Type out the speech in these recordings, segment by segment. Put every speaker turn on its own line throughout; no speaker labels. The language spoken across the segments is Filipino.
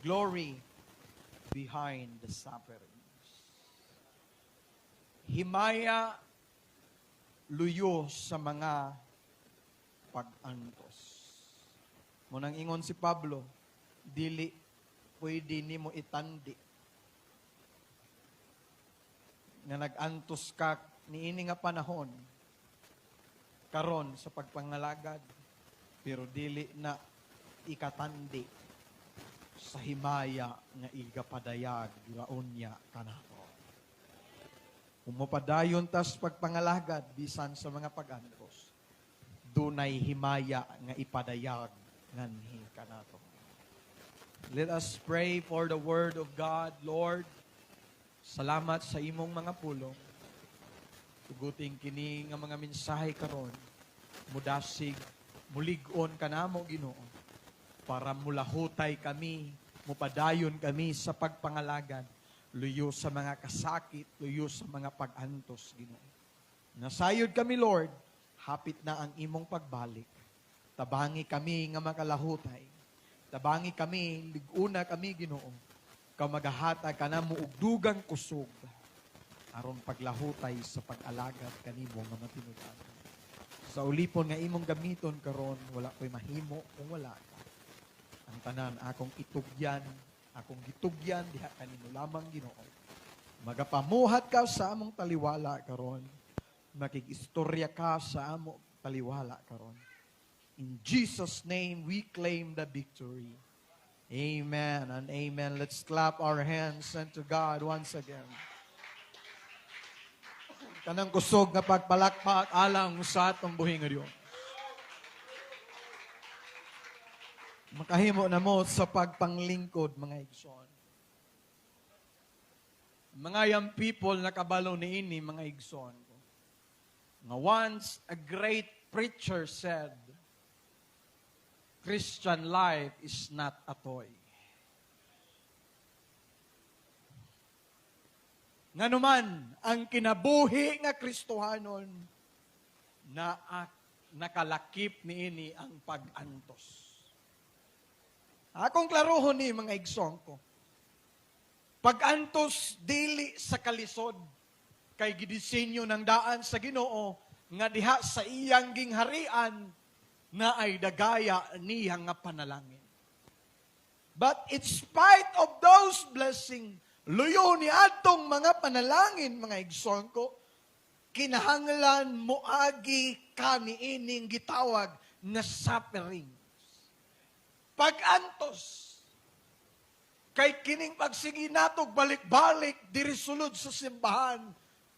glory behind the sufferings. Himaya luyo sa mga pag-antos. Munang ingon si Pablo, dili pwede nimo itandi nga nag-antos ka niini nga panahon karon sa pagpangalagad, pero dili na ikatandi sa himaya nga igapadayag laon niya kanato. Umupadayon tas pagpangalagad bisan sa mga pag-antos, dunay himaya nga ipadayag nganhi kanato. Let us pray for the word of God. Lord, salamat sa imong mga pulong. Tuguting kini nga mga mensahe karon, mudasig, mulig-on kanamo Ginoo, para mulahutay kami, mupadayon kami sa pagpangalagad, luyo sa mga kasakit, luyo sa mga pag-antos Ginoo. Nasayod kami Lord, hapit na ang imong pagbalik. Tabangi kami nga makalahutay. Tabangi kami, liguna kami Ginoo. Kaw magahata ka na mo og dugang kusog aron paglahutay sa pag-alagad kanimo nga matinud-an. Sa ulipon nga imong gamiton karon, wala ko'y mahimo kung wala ka. Ang tanan akong itugyan, akong gitugyan diha kanimo lamang Ginoo. Magapamuhat ka sa among taliwala karon. Makikistorya ka sa among taliwala karon. In Jesus' name we claim the victory. Amen and amen. Let's clap our hands unto God once again. Kanang kusog nga pagpalakpak alang sa atong buhi nga Dios. Makahimo na mo sa pagpanglingkod, mga igsoon. Mga young people na kabalo niini, mga igsoon ko. Nga once a great preacher said, Christian life is not a toy. Nganuman, ang kinabuhi nga Kristohanon na nakalakip niini ang pag-antos. Akong klarohon ni mga igsoon ko. Pag-antos dili sa kalisod kay gidisenyo ng daan sa Ginoo nga diha sa iyang gingharian na ay dagaya niya nga panalangin. But in spite of those blessings, luyo ni atong mga panalangin, mga igsoon ko, kinahanglan moagi ka niining gitawag na sufferings. Pag-antos. Kay kining pagsigi natog balik-balik diri sulod sa simbahan,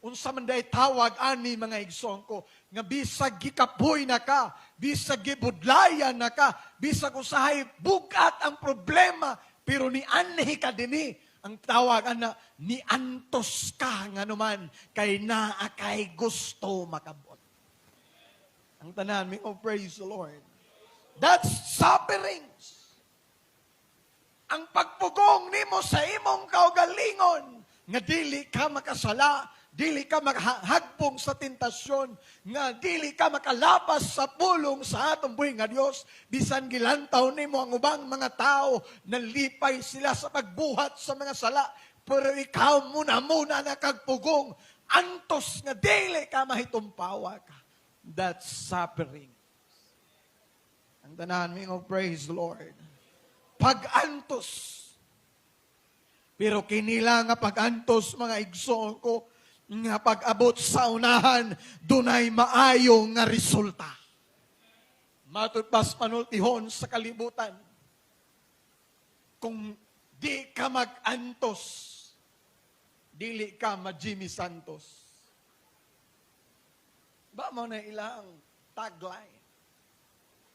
unsa man day tawag ani mga igsoon ko, nga bisag gikapoy na ka, bisag gibudlayan na ka, bisag usahay bugat ang problema, pero ni anhi ka dinhi. Ang tawag na ni antos ka nga naman kay naa kay gusto makabot. Ang tanan mi, oh praise the Lord. That's sufferings. Ang pagpugong nimo sa imong kaugalingon nga dili ka makasala, dili ka maghagpong sa tentasyon, nga dili ka makalabas sa pulong sa atong buhi nga Dios, bisan gilantaw nimo ang ubang mga tao, nalipay sila sa pagbuhat sa mga sala, pero ikaw muna nakagpugong, antos nga dili ka mahitumpawa ka. That's suffering. Ang tanan mi, oh praise the Lord. Pag-antos. Pero kinila nga pag-antos, mga igsoon ko, nga pag-abot sa unahan, dunay maayo nga resulta. Matutpas panultihon sa kalibutan. Kung di ka mag-antos, dili ka ma-Jimmy Santos. Ba mo na ilang tagline?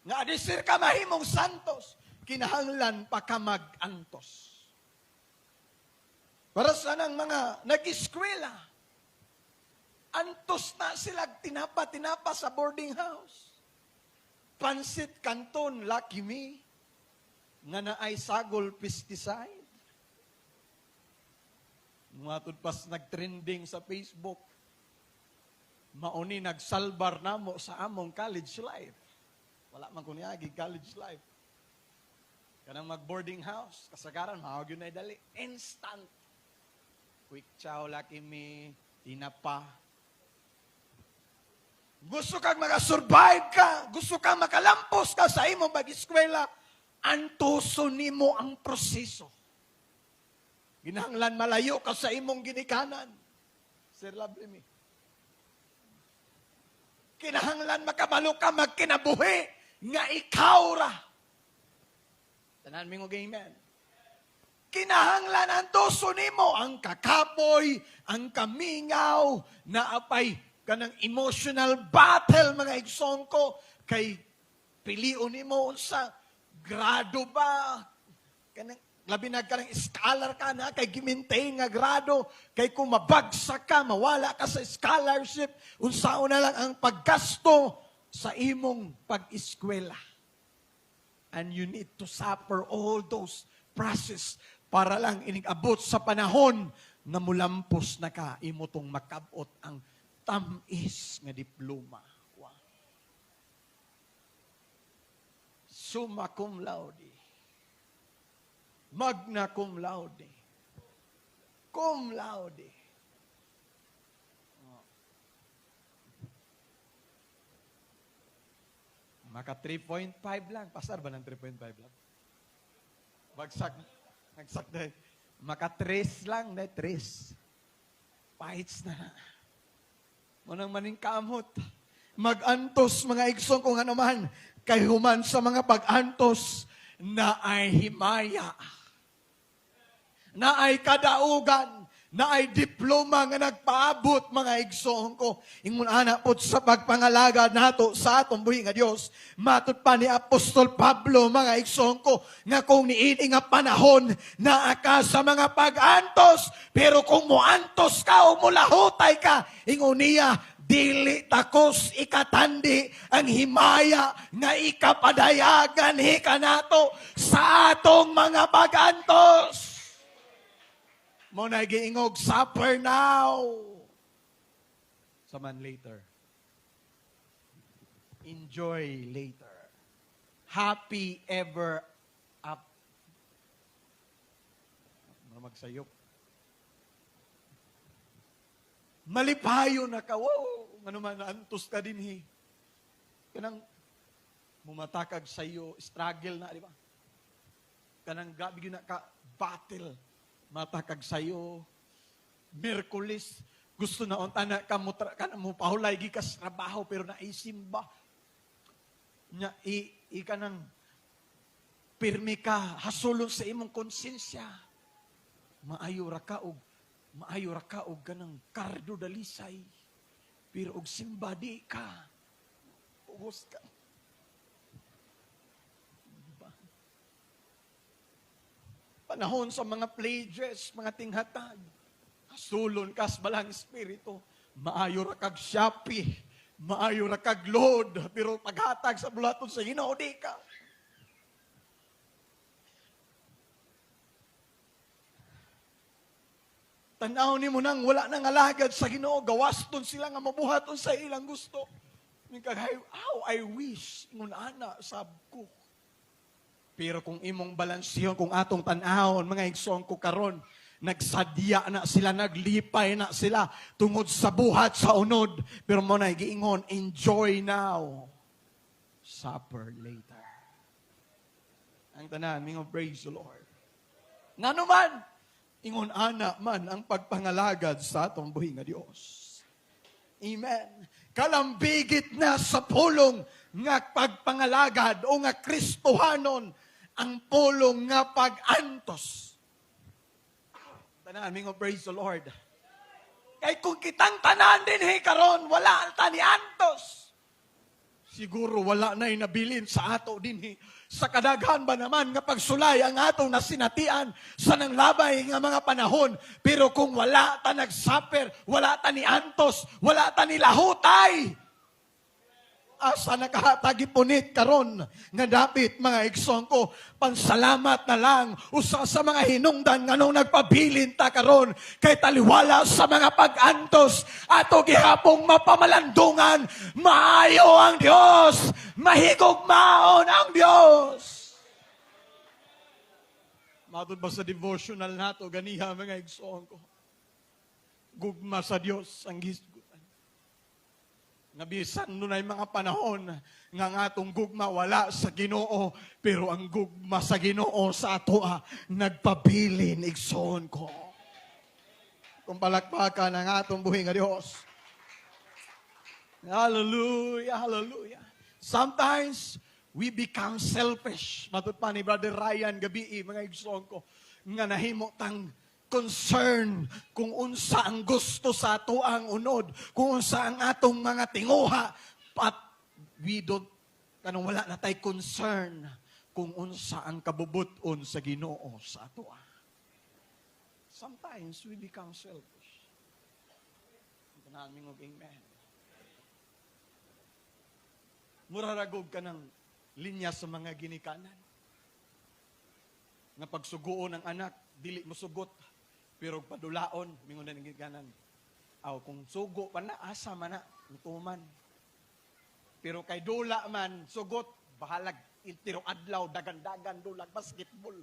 Nga adisir ka mahimong Santos, kinahanglan pa ka mag-antos. Para sa nang mga nag-eskwela, antos na sila tinapa sa boarding house. Pansit Canton, Lucky Me, nga naay sagol pesticide. Matod pas nagtrending sa Facebook, mauni nagsalbar namo sa among college life. Wala man kunyagi college life. Kanang mag-boarding house, kasagaran, mahawag yun na dali. Instant. Quick chow, Lucky Me, tinapa. Gusto kang makasurvive ka, gusto kang makalampos ka sa imong pag-eskwela, antuso nimo ang proseso. Ginahanglan malayo ka sa imong ginikanan. Sir Lovely Me. Kinahanglan makabalo ka magkinabuhi nga ikaw ra. Tanan mi nga amen. Kinahanglan ang tuso nimo ang kakapoy, ang kamingaw, na apay kanang emotional battle mga igsoon ko kay pilion nimo unsa grado ba kanang labi na ka ng scholar ka na, kay gimintain nga grado, kay kung mabagsak ka, mawala ka sa scholarship, unsaon na lang ang paggasto sa imong pag-eskwela. And you need to suffer all those process para lang inigabot sa panahon na mulampos na ka, imutong makabot ang tamis nga diploma. Wow. Summa cum laude. Magna cum laude. Cum laude. Maka 3.5 lang. Pasar ba ng 3.5 lang? Bagsak na. Maka 3 lang na 3. Paits na. Manang maning kamot. Mag-antos mga igsoon kung ano man. Kay human sa mga pag-antos na ay himaya. Na ay kadaugan, na ay diploma nga nagpaabot mga igsoon ko. Ingon ana pod sa pagpangalaga nato sa atong buhi nga Dios. Matud pa ni Apostol Pablo mga igsoon ko nga kung niini nga panahon na aka sa mga pag-antos, pero kung moantos ka o mulahutay ka, ingon niya, dili takos ikatandi ang himaya nga ikapadayagan hika nato sa atong mga pag-antos. Mo na giingog, suffer now. Saman later. Enjoy later. Happy ever up. Magsayop. Malipayo na ka. Wow, ano man, naantos ka din. Kanang mumatakag sa iyo, struggle na, di ba? Kanang gabi na ka, battle. Matakag sa'yo. Merkulis, gusto na unta na ka mo pahulay gikas trabaho pero naisimba. Nya ka nang pirmi ka, hasulon sa imong konsensya. Maayo ra ka og kanang kardo dalisay. Pero og simba di ka. Ubos ka. Panahon sa mga pledges, mga tinghatag. Sulon kas balang espiritu. Maayo ra kag Shopee, maayo ra kag load, pero paghatag sa bulaton sa Ginoo di ka. Tanaw nimo nang wala nang alagad sa Ginoo, gawaston sila nga mabuhaton sa ilang gusto. How I wish ngun ana sabko. Pero kung imong balansiyon, kung atong tanahon, mga igsoon ko karon, nagsadya na sila, naglipay na sila, tungod sa buhat sa unod. Pero mo na giingon, enjoy now, suffer later. Ang tanan, mingo praise the Lord. Nga naman, ingon ana man ang pagpangalagad sa atong buhi nga Dios. Amen. Kalambigit na sa pulong nga pagpangalagad o nga Kristohanon ang pulong nga pag-antos. Tanan, mingo praise the Lord. Kay kung kitang tanan din karon wala ta ni antos. Siguro wala na'y nabilin sa ato din sa kadaghan ba naman nga pagsulay ang atong nasinatian sa nanglabay nga mga panahon. Pero kung wala ta nagsuffer, wala ta ni antos, wala ta ni lahutay, asa nakahatag ipunit karon nga dapit mga igsoon ko pansalamat na lang usa sa mga hinungdan nganong nagpabilin ta karon kay taliwala sa mga pag-antos ato gihapong mapamalandungan. Maayo ang Dios, mahigugmaon ang Dios. Matod ba sa devotional nato, ganiha mga igsoon ko. Gugma sa Dios ang gisgutan. Nabisan nun ay mga panahon nga atong gugma wala sa Ginoo, pero ang gugma sa Ginoo sa ato nagpabilin igsoon ko. Kung palakpakan ang atong buhi nga Dios. Hallelujah, hallelujah. Sometimes we become selfish. Matod pa ni Brother Ryan gabi, mga igsoon ko, nga nahimo tang concern kung unsa ang gusto sa ato ang unod, kung unsa ang atong mga tinguha, at we don't, wala na tay concern kung unsa ang kabubuton sa Ginoo sa ato. Sometimes we become selfish. Namin og amen. Muraragog ka ng linya sa mga ginikanan. Nga pagsuguon ng anak, dili mo sugot. Pero padulaon, mingon na ng ginikanan. Aw, kung sugo pa na, asa man na, mutuman. Pero kay dula man, sugot, bahalag, intiro adlaw, dagan-dagan, dulag, basketball.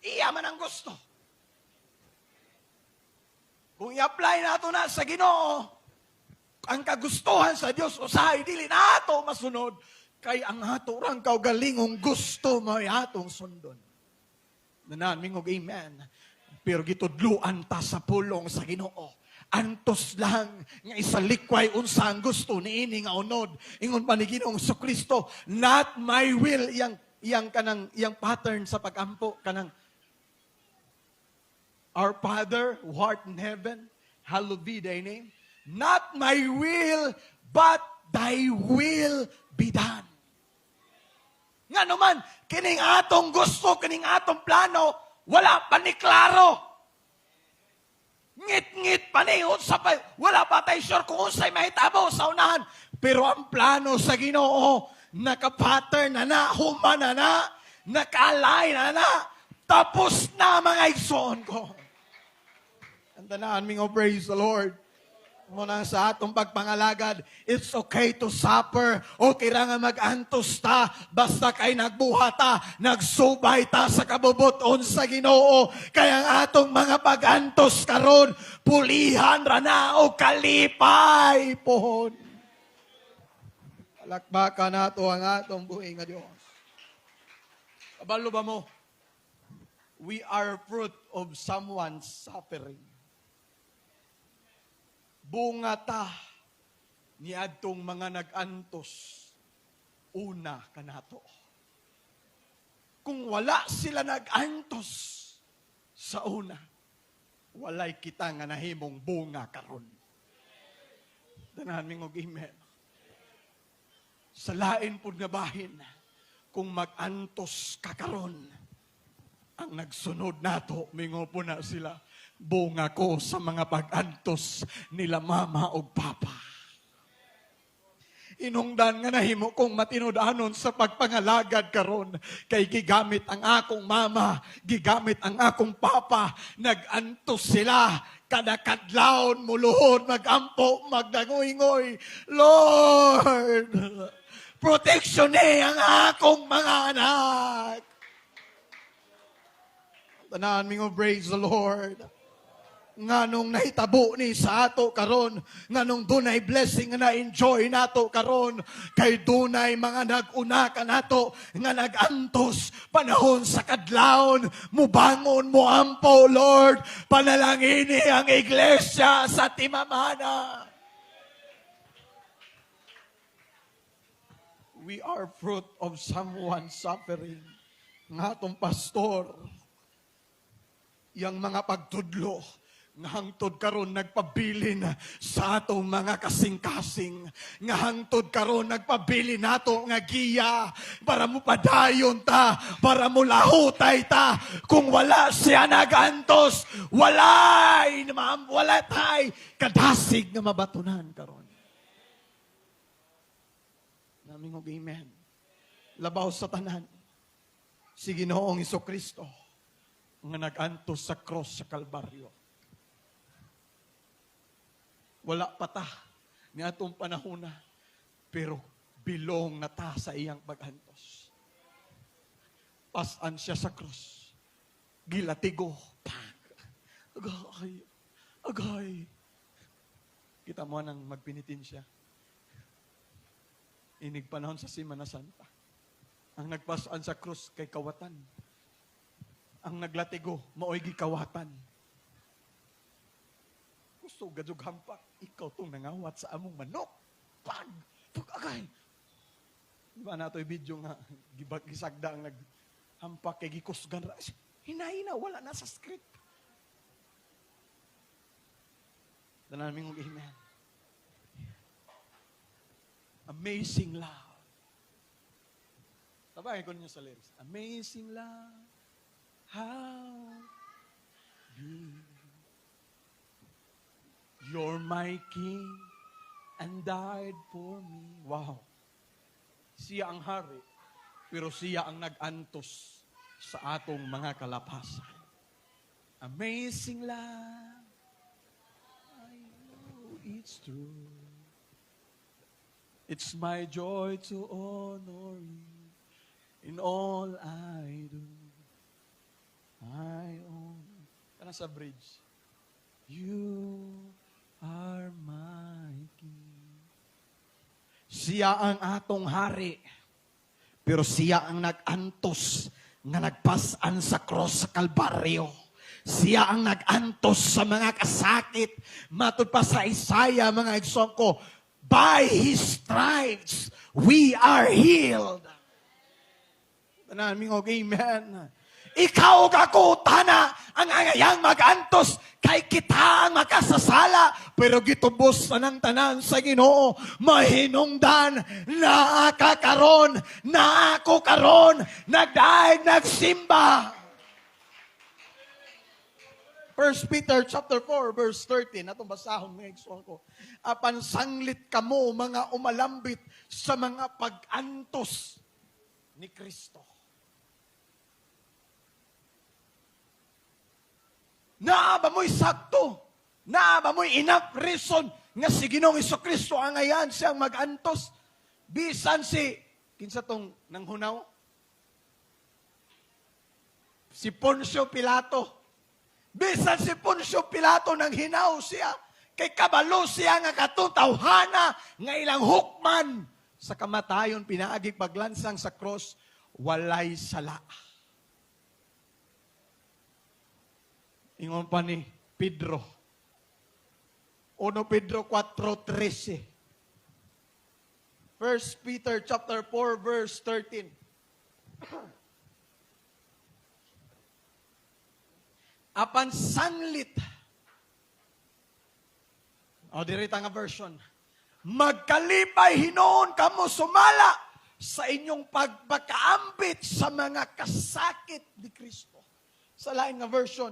Iya man ang gusto. Kung i-apply nato na sa Ginoo, ang kagustuhan sa Dios usahay dili nato masunod kay ang ato rang kaugalingong gusto mo ay atong sundon. Nanan og amen. Pero gitudluan ta sa pulong sa Ginoo. Antos lang nga isalikway unsa ang gusto niini nga unod. Ingon pa ni Ginoong Kristo, not my will, yang pattern sa pagampo kanang Our Father who art in heaven, hallowed be thy name. Not my will, but thy will be done. Nga naman, kining atong gusto, kining atong plano, wala pa ni klaro. Ngit-ngit pa ni, wala pa tayo sure kung unsay mahitabo sa unahan. Pero ang plano sa Ginoo, naka-pattern na, human na, naka-align na, tapos na mga igsoon ko. Ang tanaan mingo, praise the Lord. Muna sa atong pagpangalagad, it's okay to suffer. Okay ra nga mag-antos ta, basta kay nagbuhata, nagsubay ta sa kabubuton sa Ginoo. Kaya ang atong mga pag-antos karon, pulihan ra na o kalipay pohon. Palakbakan nato ang atong buhi nga Dios. Kabalo ba mo? We are fruit of someone's suffering. Bunga ta ni adtong mga nag-antos una kanato. Kung wala sila nag-antos sa una, walay kita nga nahimong bunga karon. Danahan ming og amen. Sa lain pud nga bahin, kung mag-antos ka karon, ang nagsunod nato mingo po na sila. Bunga ko sa mga pag-antos nila mama o papa. Inungdan nga nahimo kong matinud-anon sa pagpangalagad karon kay gigamit ang akong mama, gigamit ang akong papa, nag-antos sila kada kadlawon muluhod magampo magdangoy-ngoy. Lord, protection ang akong mga anak. Tanan mingo, praise the Lord. Nganong nahitabo ni sa ato karon, nganong dunay blessing nga na-enjoy nato karon, kay dunay mga nag-una ka nato nga nag-antos panahon sa kadlawon, mubangon mo ampo, Lord, panalangini ang iglesia sa Timamana. We are fruit of someone suffering. Nga atong pastor, yang mga pagtudlo, nga hangtod karon nagpabilin sa atong mga kasing-kasing, nga hangtod karon nagpabilin nato nga giya para mo padayon ta, para mo lahutay ta. Kung wala siya nagantos, wala tay kadasig nga mabatunan karon. Naming og amen. Labaw sa tanan si Ginoong Kristo nga nagantos sa cross sa Kalbaryo. Wala pa ta ni atong panahon na, pero bilong na ta sa iyang pag-antos. Pasan siya sa cross. Gilatigo. Pak! Agay. Agay. Kita mo nang magpinitin siya. Inig panahon sa Semana Santa. Ang nagpasaan sa krus kay kawatan. Ang naglatigo, maoy gikawatan. Gusto gadug hampak, ikaw tong nangawat sa among manok. Pag! Agay! Diba na ito'y video nga, gisagda ang naghampak kay gikusgan. Hinahina, wala na sa script. Danamin mong amen. Amazing love. Tabahin ko ninyo sa lyrics. Amazing love, how beautiful. You're my king and died for me. Wow. Siya ang hari, pero siya ang nag-antos sa atong mga kalapasan. Amazing love, I know it's true. It's my joy to honor you in all I do. I own. Kana sa bridge. You are my king. Siya ang atong hari, pero siya ang nag-antos nga nagpasan sa cross sa Kalbaryo. Siya ang nag-antos sa mga kasakit. Matod pa sa Isaiah, mga igsoon ko, by His stripes, we are healed. Namin og amen. Ikaw ug ako, tana, ang angayang mag-antos, kay kita ang makasasala, pero gitubos sa ng tanan sa Ginoo, mahinungdan, na ka karon, na ako karon, nagdaig, nagsimba. 1 Peter chapter 4 verse 13, atong basahon mga igsoon ko. Apan sanglit kamo mga umalambit sa mga pag-antos ni Kristo. Naaba mo'y sakto. Naaba mo'y enough reason nga si Ginoong Jesucristo ang ayan siyang mag-antos. Bisan si, kinsa tong nanghunaw? Si Poncio Pilato. Bisan si Poncio Pilato nang hinaw siya. Kay kabalo siya nga katutawhana nga ilang hukman. Sa kamatayon, pinaagig paglansang sa cross, walay sala. Ingon pa ni Pedro. 1 Pedro 4:13. 1 Peter chapter 4 verse 13. Apan sanglit. O dirita nga version. Magkalipay hinoon kamo sumala sa inyong pagpakaambit sa mga kasakit ni Kristo. Sa lain nga version,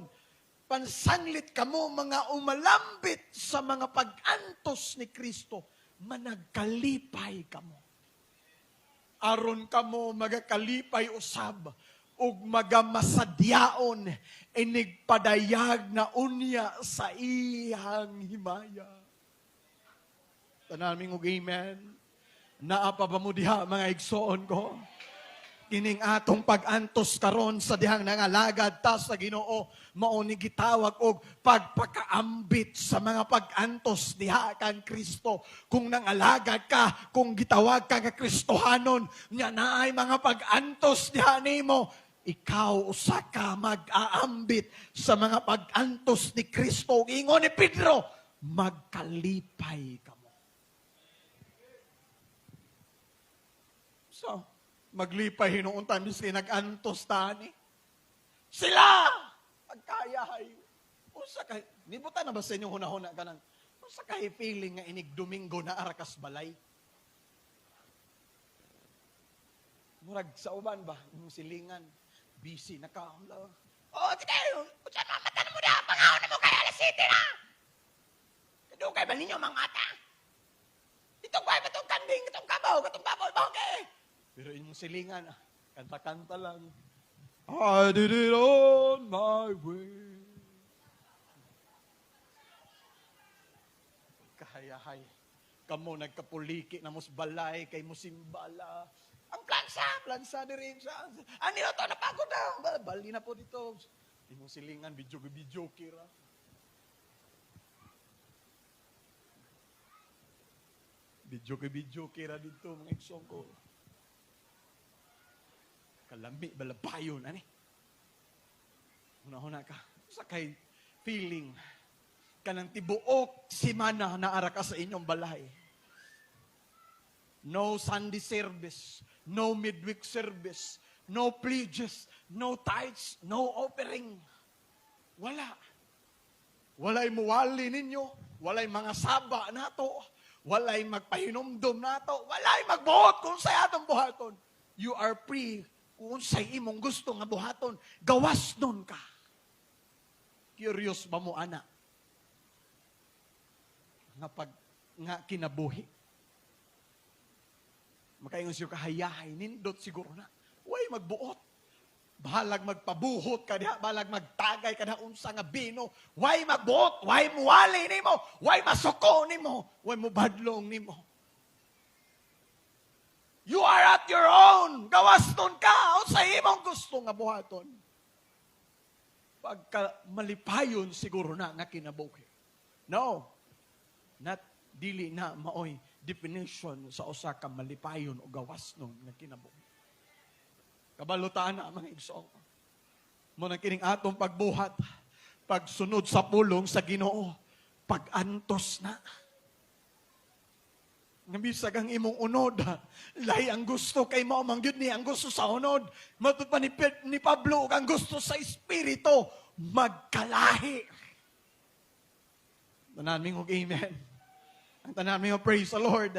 pansanglit kamo mga umalambit sa mga pag-antos ni Kristo, managkalipay kamo. Aron kamo magakalipay usab, ug magamasadyaon, inigpadayag na unya sa iyang himaya. Tanaming ug amen. Naapa ba mo diha mga igsoon ko? Kining atong pag-antos karon sa dihang nangalagad ta sa Ginoo, mao ni gitawag og pagpakaambit sa mga pag-antos diha kan Kristo. Kung nangalagad ka, kung gitawag ka nga Kristohanon, nya naay mga pag-antos diha nimo, ikaw usa ka mag-aambit sa mga pag-antos ni Kristo. Ingon ni Pedro, magkalipay kamo. So, maglipay hinuon tayo miskin nag-antos tani. Sila! Pagkayahay. Usa ka, nibutan na ba sa inyong hunahuna ka ng, usa ka feeling nga inig Domingo na arakas balay? Murag sa uban ba? Yung silingan, busy, nakaula. Oh, tikayo! Usa mamata na mo na! Pangaw na mo kay alas 7 na! Kadugay ba ninyo mga mata? Itong bay, itong kanding, itong kabaw, itong baboy, bakit? Pero yung silingan, kanta-kanta lang. I did it on my way. Kahayahay. Kamo nagkapuliki na mos balay, kay musimbala. Ang plansa di rin siya. Ano ito, napagod na. Bali na po dito. Imong silingan, video kira. Video kira dito, mga igsong ko. Kalami, balabayon, ani? Una-una ka. Sa kay feeling, kanang tibuok simana na ara ka sa inyong balay. No Sunday service, no midweek service, no pledges, no tithes, no offering. Wala. Walay muwali ninyo, walay mga saba nato, walay magpahinomdom nato, walay magbuhat kung sa atong buhaton. You are free kung sa imong gusto nga buhaton. Gawas nun ka. Curious ba mo, ana? Nga pag nga kinabuhi. Makaingon siyo kahayahay, nindot siguro na. Way magbuot. Bahalag magpabuhot ka diha, bahalag magtagay ka diha unsa nga bino. Way magbuot, way muwali nimo, way masuko nimo, way mubadlong nimo. You are at your own. Gawaston ka unsa imong gusto nga buhaton. Pagka malipayon siguro na nga kinabuhi. No. Not dili na maoy definition sa usa ka malipayon o gawasnon nga kinabuhi. Kabalutaan na mga igsoon. Muna kining atong pagbuhat, pagsunod sa pulong sa Ginoo, pag-antos na. Nga bisag ang imong unod, lahi ang gusto kay mo, mangyud ni ang gusto sa unod. Matut pa ni Pablo, ang gusto sa Espiritu, magkalahi. Tanan ming amen. Ang tanan ming praise the Lord.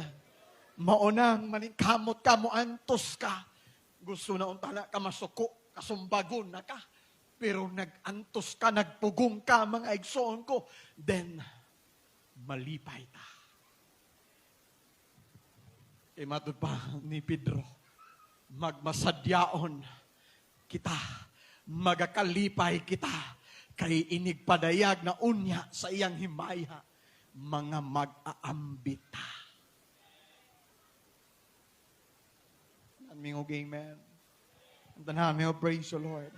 Maunang maningkamot ka, moantos ka. Gusto na untala ka masuko, kasumbagon na ka. Pero nag-antos ka, nagpugong ka, mga igsoon ko. Then, malipay ta. Kaya matod pa ni Pedro, magmasadyaon kita, magakalipay kita, kay inigpadayag na unya sa iyang himaya, mga mag-aambita. Aming amen. Ang tanami o praise the Lord.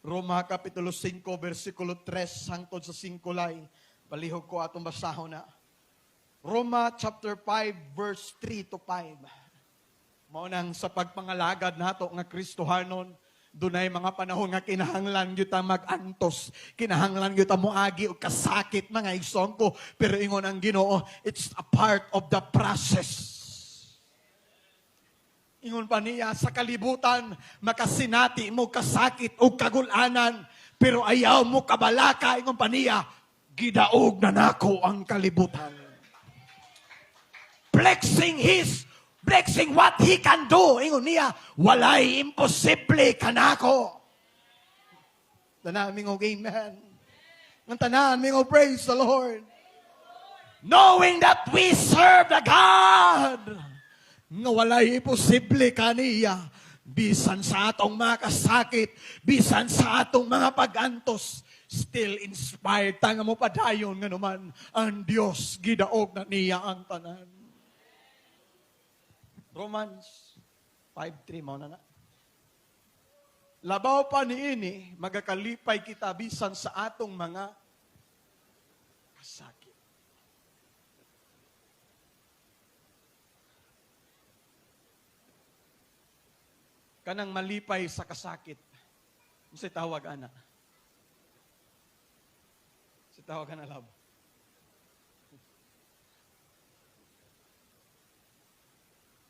Roma Kapitulo 5, versikulo 3, hangtod sa 5 lay. Palihog ko atong basahon na. Roma chapter 5, verse 3 to 5. Maunang sa pagpangalagad nato nga Kristohanon, dunay mga panahon nga kinahanglan gyud ta mag-antos, kinahanglan gyud ta moagi og kasakit mga igsoon ko, pero ingon ang Ginoo, it's a part of the process. Ingon pa niya, sa kalibutan, makasinati mo kasakit o kagulanan, pero ayaw mo kabalaka, ingon pa niya, gidaog na nako ang kalibutan. Flexing what He can do. Ingon niya, walay imposible kanako. Tanan ming amen. Ang tanan ming praise the Lord. Knowing that we serve the God nga walay imposible kaniya, bisan sa atong mga kasakit, bisan sa atong mga pag-antos, still inspired ta nga mo padayon nga naman ang Dios gidaog na niya ang tanan. Romans 5:3 mo na. Labaw pa niini, magakalipay kita bisan sa atong mga kasakit. Kanang malipay sa kasakit. Si tawag ana. Si tawag ana lab.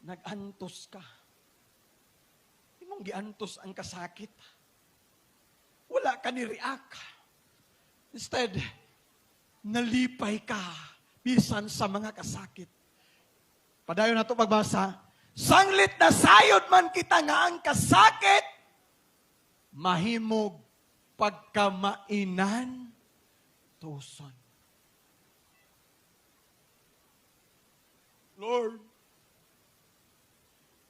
Nag-antos ka. Imong giantos ang kasakit. Wala ka ni react. Instead, nalipay ka bisan sa mga kasakit. Padayon na ito pagbasa. Sanglit na sayod man kita nga ang kasakit, mahimog pagkamainan tuson. Lord,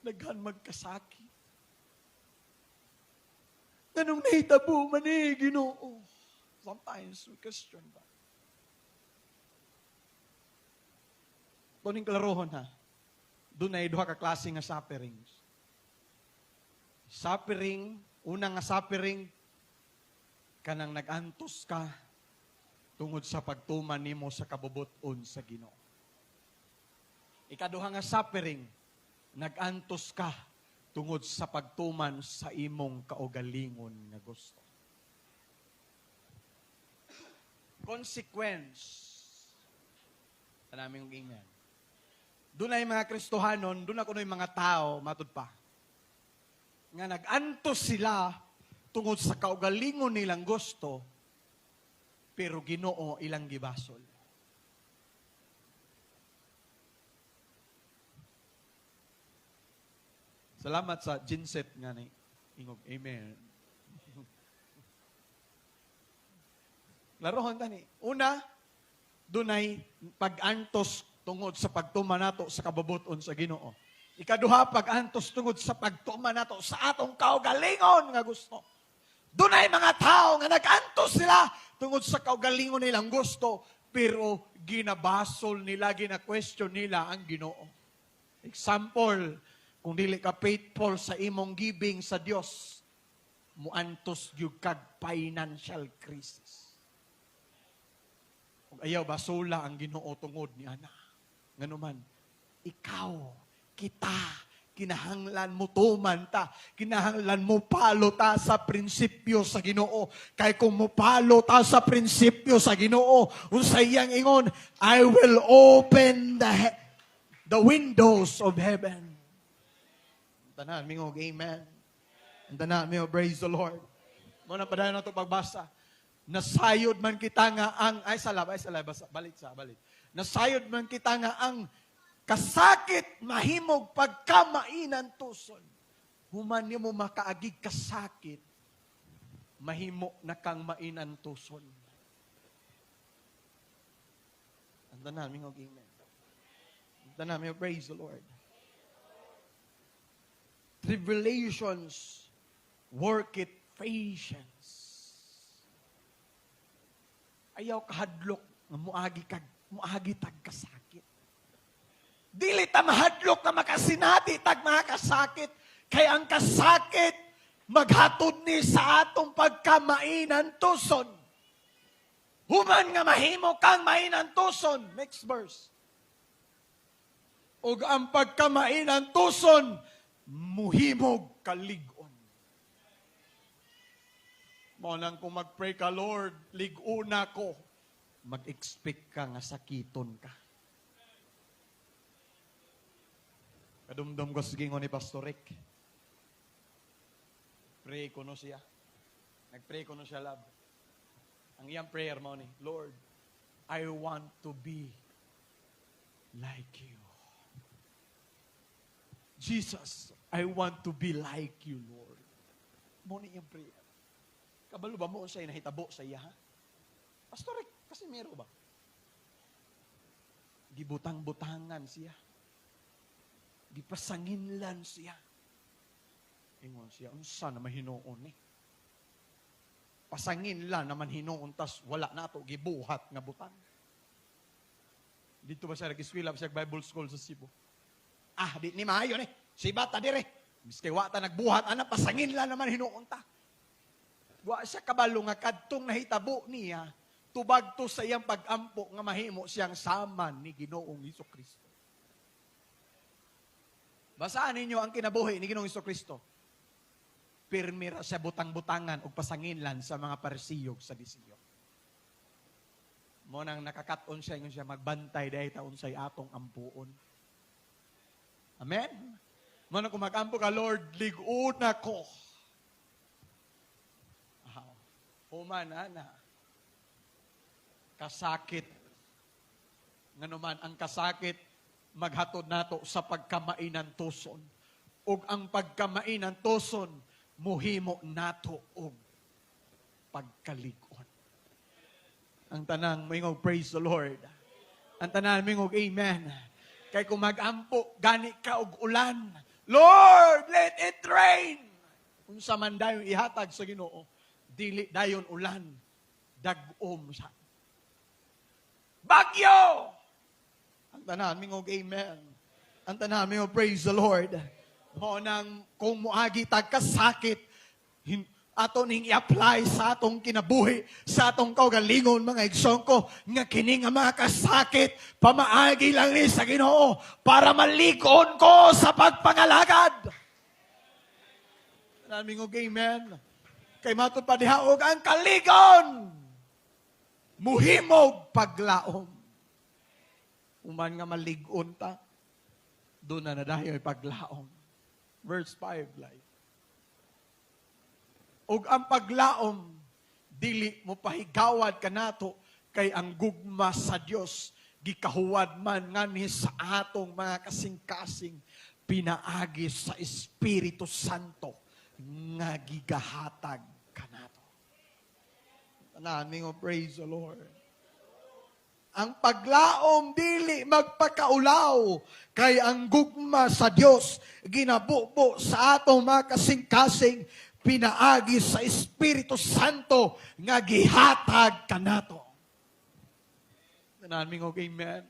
naghan magkasakit. Ganong nahitabo man Ginoo. Sometimes we question ba? Tuning klarohon ha. Doon ay duha ka klase nga sufferings. Suffering, unang nga suffering, kanang nagantos ka tungod sa pagtuman nimo sa kabubuton sa Ginoo. Ikaduha nga suffering, nagantos ka tungod sa pagtuman sa imong kaugalingon nga gusto. Consequence. Tanaming amen. Doon ay mga Kristohanon, doon ako yung mga tao, matud pa. Nga nagantos sila tungod sa kaugalingon nilang gusto, pero Ginoo ilang gibasol. Salamat sa ginset nga ni ingog. Amen. Larohon tani. Una, dunay pag-antos tungod sa pagtuman nato sa kabubuton sa Ginoo. Ikaduha, pag-antos tungod sa pagtuman nato sa atong kaugalingon nga gusto. Dunay mga tao nga nag-antos sila tungod sa kaugalingon nilang gusto, pero ginabasol nila, gina-question nila ang Ginoo. Example, kung dili ka faithful sa imong giving sa Dios, muantos gyud kag financial crisis. Kung ayaw basula ang Ginoo tungod ni ana. Nganuman, ikaw, kita, kinahanglan mo tuman ta, kinahanglan mo palo ta sa prinsipyo sa Ginoo. Kay kung mo palo ta sa prinsipyo sa Ginoo, unsay iyang ingon, I will open the windows of heaven. Tanan mingog amen. Tanan mi praise the Lord. Mo na padayon nato pagbasa. Nasayod man kita nga ang balik. Nasayod man kita nga ang kasakit mahimog pagkamainan tuson. Human nimo makaagig kasakit, mahimo na kang mainan tuson. Anda na mingog amen. Anda na mi praise the Lord. Tribulations worketh patience. Ayaw kahadlok nga muagi tag kasakit. Dili ta mahadlok na makasinati tag mga kasakit. Kay ang kasakit maghatod ni sa atong pagkamainan tuson. Human nga mahimo kang mainan tuson. Next verse. Ug ang pagkamainan tuson muhimog kaligon. Mo nang kung mag-pray ka, Lord, liguna ko, mag-expect ka nga sakiton ka. Kadumdum ko sige ni Pastor Rick. Pray ko no siya. Nag-pray ko no siya, love. Ang iyang prayer mo ni, Lord, I want to be like you. Jesus, I want to be like you, Lord. Mo ni iyang prayer. Kabalo ba mo siya nahitabo sa iya, ha? Pastor Rick, kasi meron ba? Gibutang-butangan siya. Gipasanginlan siya. Ingon siya, unsa na mahinoon eh. Pasanginlan naman hinoon, tas wala na ito, gibuhat nga butang. Dito ba siya nag-eskwela, siya Bible School sa Cebu. Di ni maayon eh. Si bata dire. Miski wata nagbuhat, pasanginlan naman hinoon ta. Wa siya kabalo nga kadtong nahitabo niya, tubag to sa iyang pag-ampo nga mahimo siyang saman ni Ginoong Hesukristo. Basaan ninyo ang kinabuhi ni Ginoong Hesukristo. Pirmira siya butang-butangan o pasanginlan sa mga parisiyog sa disiyo. Mo nang nakakaton siya, siya magbantay dahil taon sa'y atong ampuon. Amen? Mo nang kung mag-ampo ka, Lord, ligun ako. Human, ana. Kasakit. Nga naman, ang kasakit, maghatod nato sa pagkamainan tuson. Ug ang pagkamainan tuson, muhimo nato og pagkalikon. Ang tanang, mingog praise the Lord. Ang tanang, mingog amen. Kay kung mag-ampo, gani ka og ulan. Lord, let it rain. Kung sa man dayon ihatag sa Ginoo, dili dayon ulan, dag-om sa bagyo. Ang tanan mingog amen. Ang tanan mingog praise the Lord. Mo nang kung muagi tag kasakit, ato ning i-apply sa atong kinabuhi, sa atong kaugalingon, mga igsoon ko, nga kini nga mga kasakit, pamaagi lang ni sa Ginoo para malikon ko sa pagpangalagad. Naming og amen. Kay matod pa diha og ang kaligon, muhimog paglaom. Uman nga maligon ta, doon na nadayoy paglaom. Verse 5, like. Ug ang paglaom, dili mo pahigawad kanato kay ang gugma sa Dios gikahuwad man ngani sa atong mga kasing-kasing pinaagi sa Espiritu Santo nga gigahatag kanato. Tanan mo, praise the Lord. Ang paglaom dili magpakaulaw kay ang gugma sa Dios ginabubo sa atong mga kasing-kasing pinaagi sa Espiritu Santo nga gihatag kanato. Nanaming okay, amen.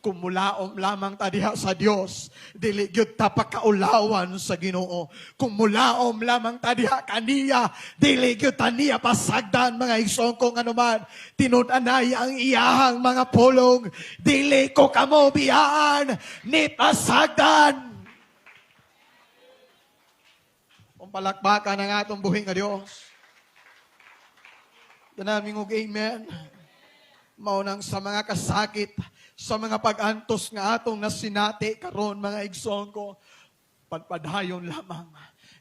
Kumulaom lamang ta diha sa Dios, dili gyud ta pakaulawan sa Ginoo. Kumulaom lamang ta diha kaniya, dili gyud ta niya pasagdan, mga igsoon ko nganuman. Tinud-anay ang iyahang mga pulong, dili ko kamo biyaan ni pasagdan. Palakbakan ang atong buhing nga Dios. Danaming og amen. Maunang sa mga kasakit, sa mga pag-antos nga atong nasinati karon, mga igsoon ko, padpadayon lamang.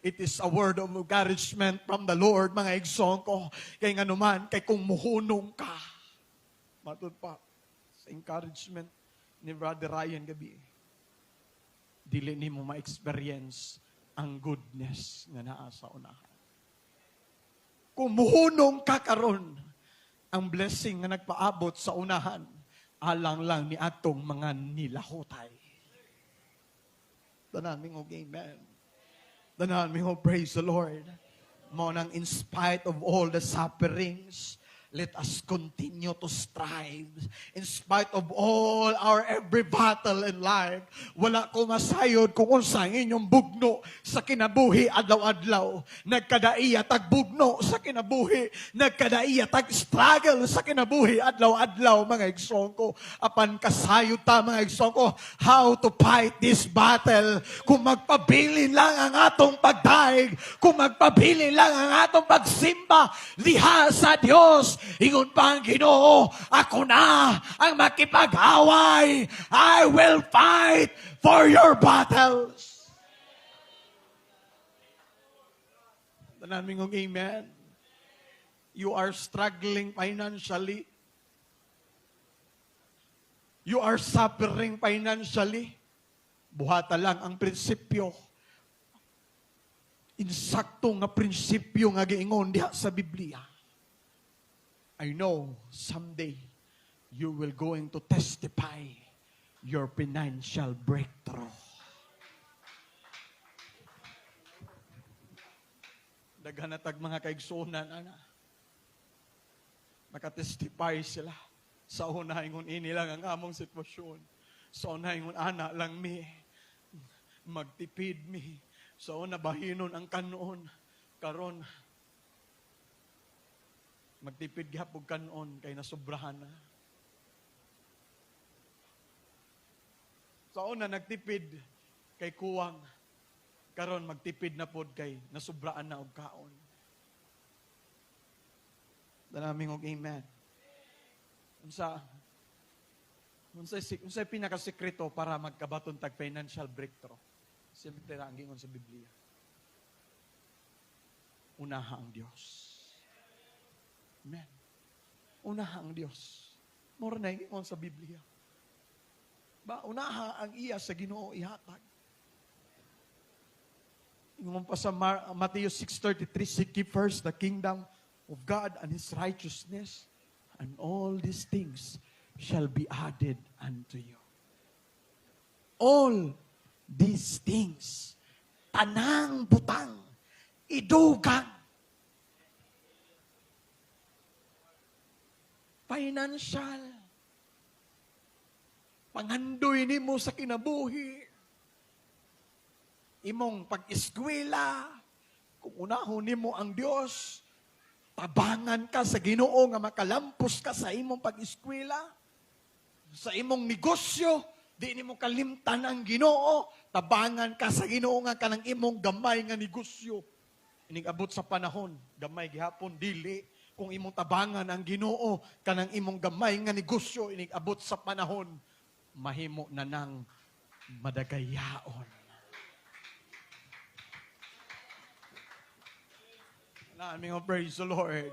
It is a word of encouragement from the Lord, mga igsoon ko. Kay nga naman, kay kung muhunong ka. Matod pa, sa encouragement ni Brother Ryan gabi, dili ni mo ma-experience ang goodness nga naa sa unahan. Kung muhunong ka karon, ang blessing nga nagpaabot sa unahan, alang lang ni atong mga nilahutay. Danaming og amen. Danaming og praise the Lord. Mo nang in spite of all the sufferings, let us continue to strive. In spite of all our every battle in life, wala ko masayod kung unsa ang inyong bugno sa kinabuhi adlaw-adlaw. Nagkadaiya tag bugno sa kinabuhi, nagkadaiya tag struggle sa kinabuhi adlaw-adlaw, mga igsoon ko. Apan kasayod ta, mga igsoon ko, how to fight this battle. Kung magpabilin lang ang atong pagdaig, kung magpabilin lang ang atong pagsimba diha sa Dios, ingon pa ang Ginoo, ako na ang makipag-away. I will fight for your battles. Tanaming ng amen. You are struggling financially. You are suffering financially. Buhata lang ang prinsipyo. Insakto nga prinsipyo nga giingon diha sa Biblia. I know someday you will going to testify your financial breakthrough. Daghanatag mga kaigsunan, ana. Nakatestify sila. Sa una, ingon ini lang ang among sitwasyon. Sa una, ingon ana lang mi. Magtipid mi. Sa una, bahinon ang kanon. Karon, magtipid gihapog kanon kay nasubrahan na. Sa una nagtipid kay kuwang, karon magtipid na pod kay nasubraan na og kaon. Danaming og amen. Unsay pinakasekreto para magkabaton tag financial breakthrough? Simple ra ang gingon sa Biblia. Unaha ang Dios. Amen. Unaha ang Dios. Mura na yung sa Biblia. Ba, unaha ang iya sa Ginoo ihatag. Yung pa sa Matthew 6:33, seek ye first the kingdom of God and His righteousness, and all these things shall be added unto you. All these things, tanang butang, idugang, financial, panghandoy nimo sa kinabuhi, imong pag-eskwela, Kung unahon nimo ang Dios, tabangan ka sa Ginoo nga makalampos ka sa imong pag-eskwela, sa imong negosyo, di nimo kalimtan ang Ginoo, tabangan ka sa Ginoo nga kanang imong gamay nga negosyo. Inig-abot sa panahon, gamay gihapon dili. Kung imong tabangan ang Ginoo kanang imong gamay nga negosyo, inig-abot sa panahon, mahimo na nang madagayaon. Namin praise the Lord.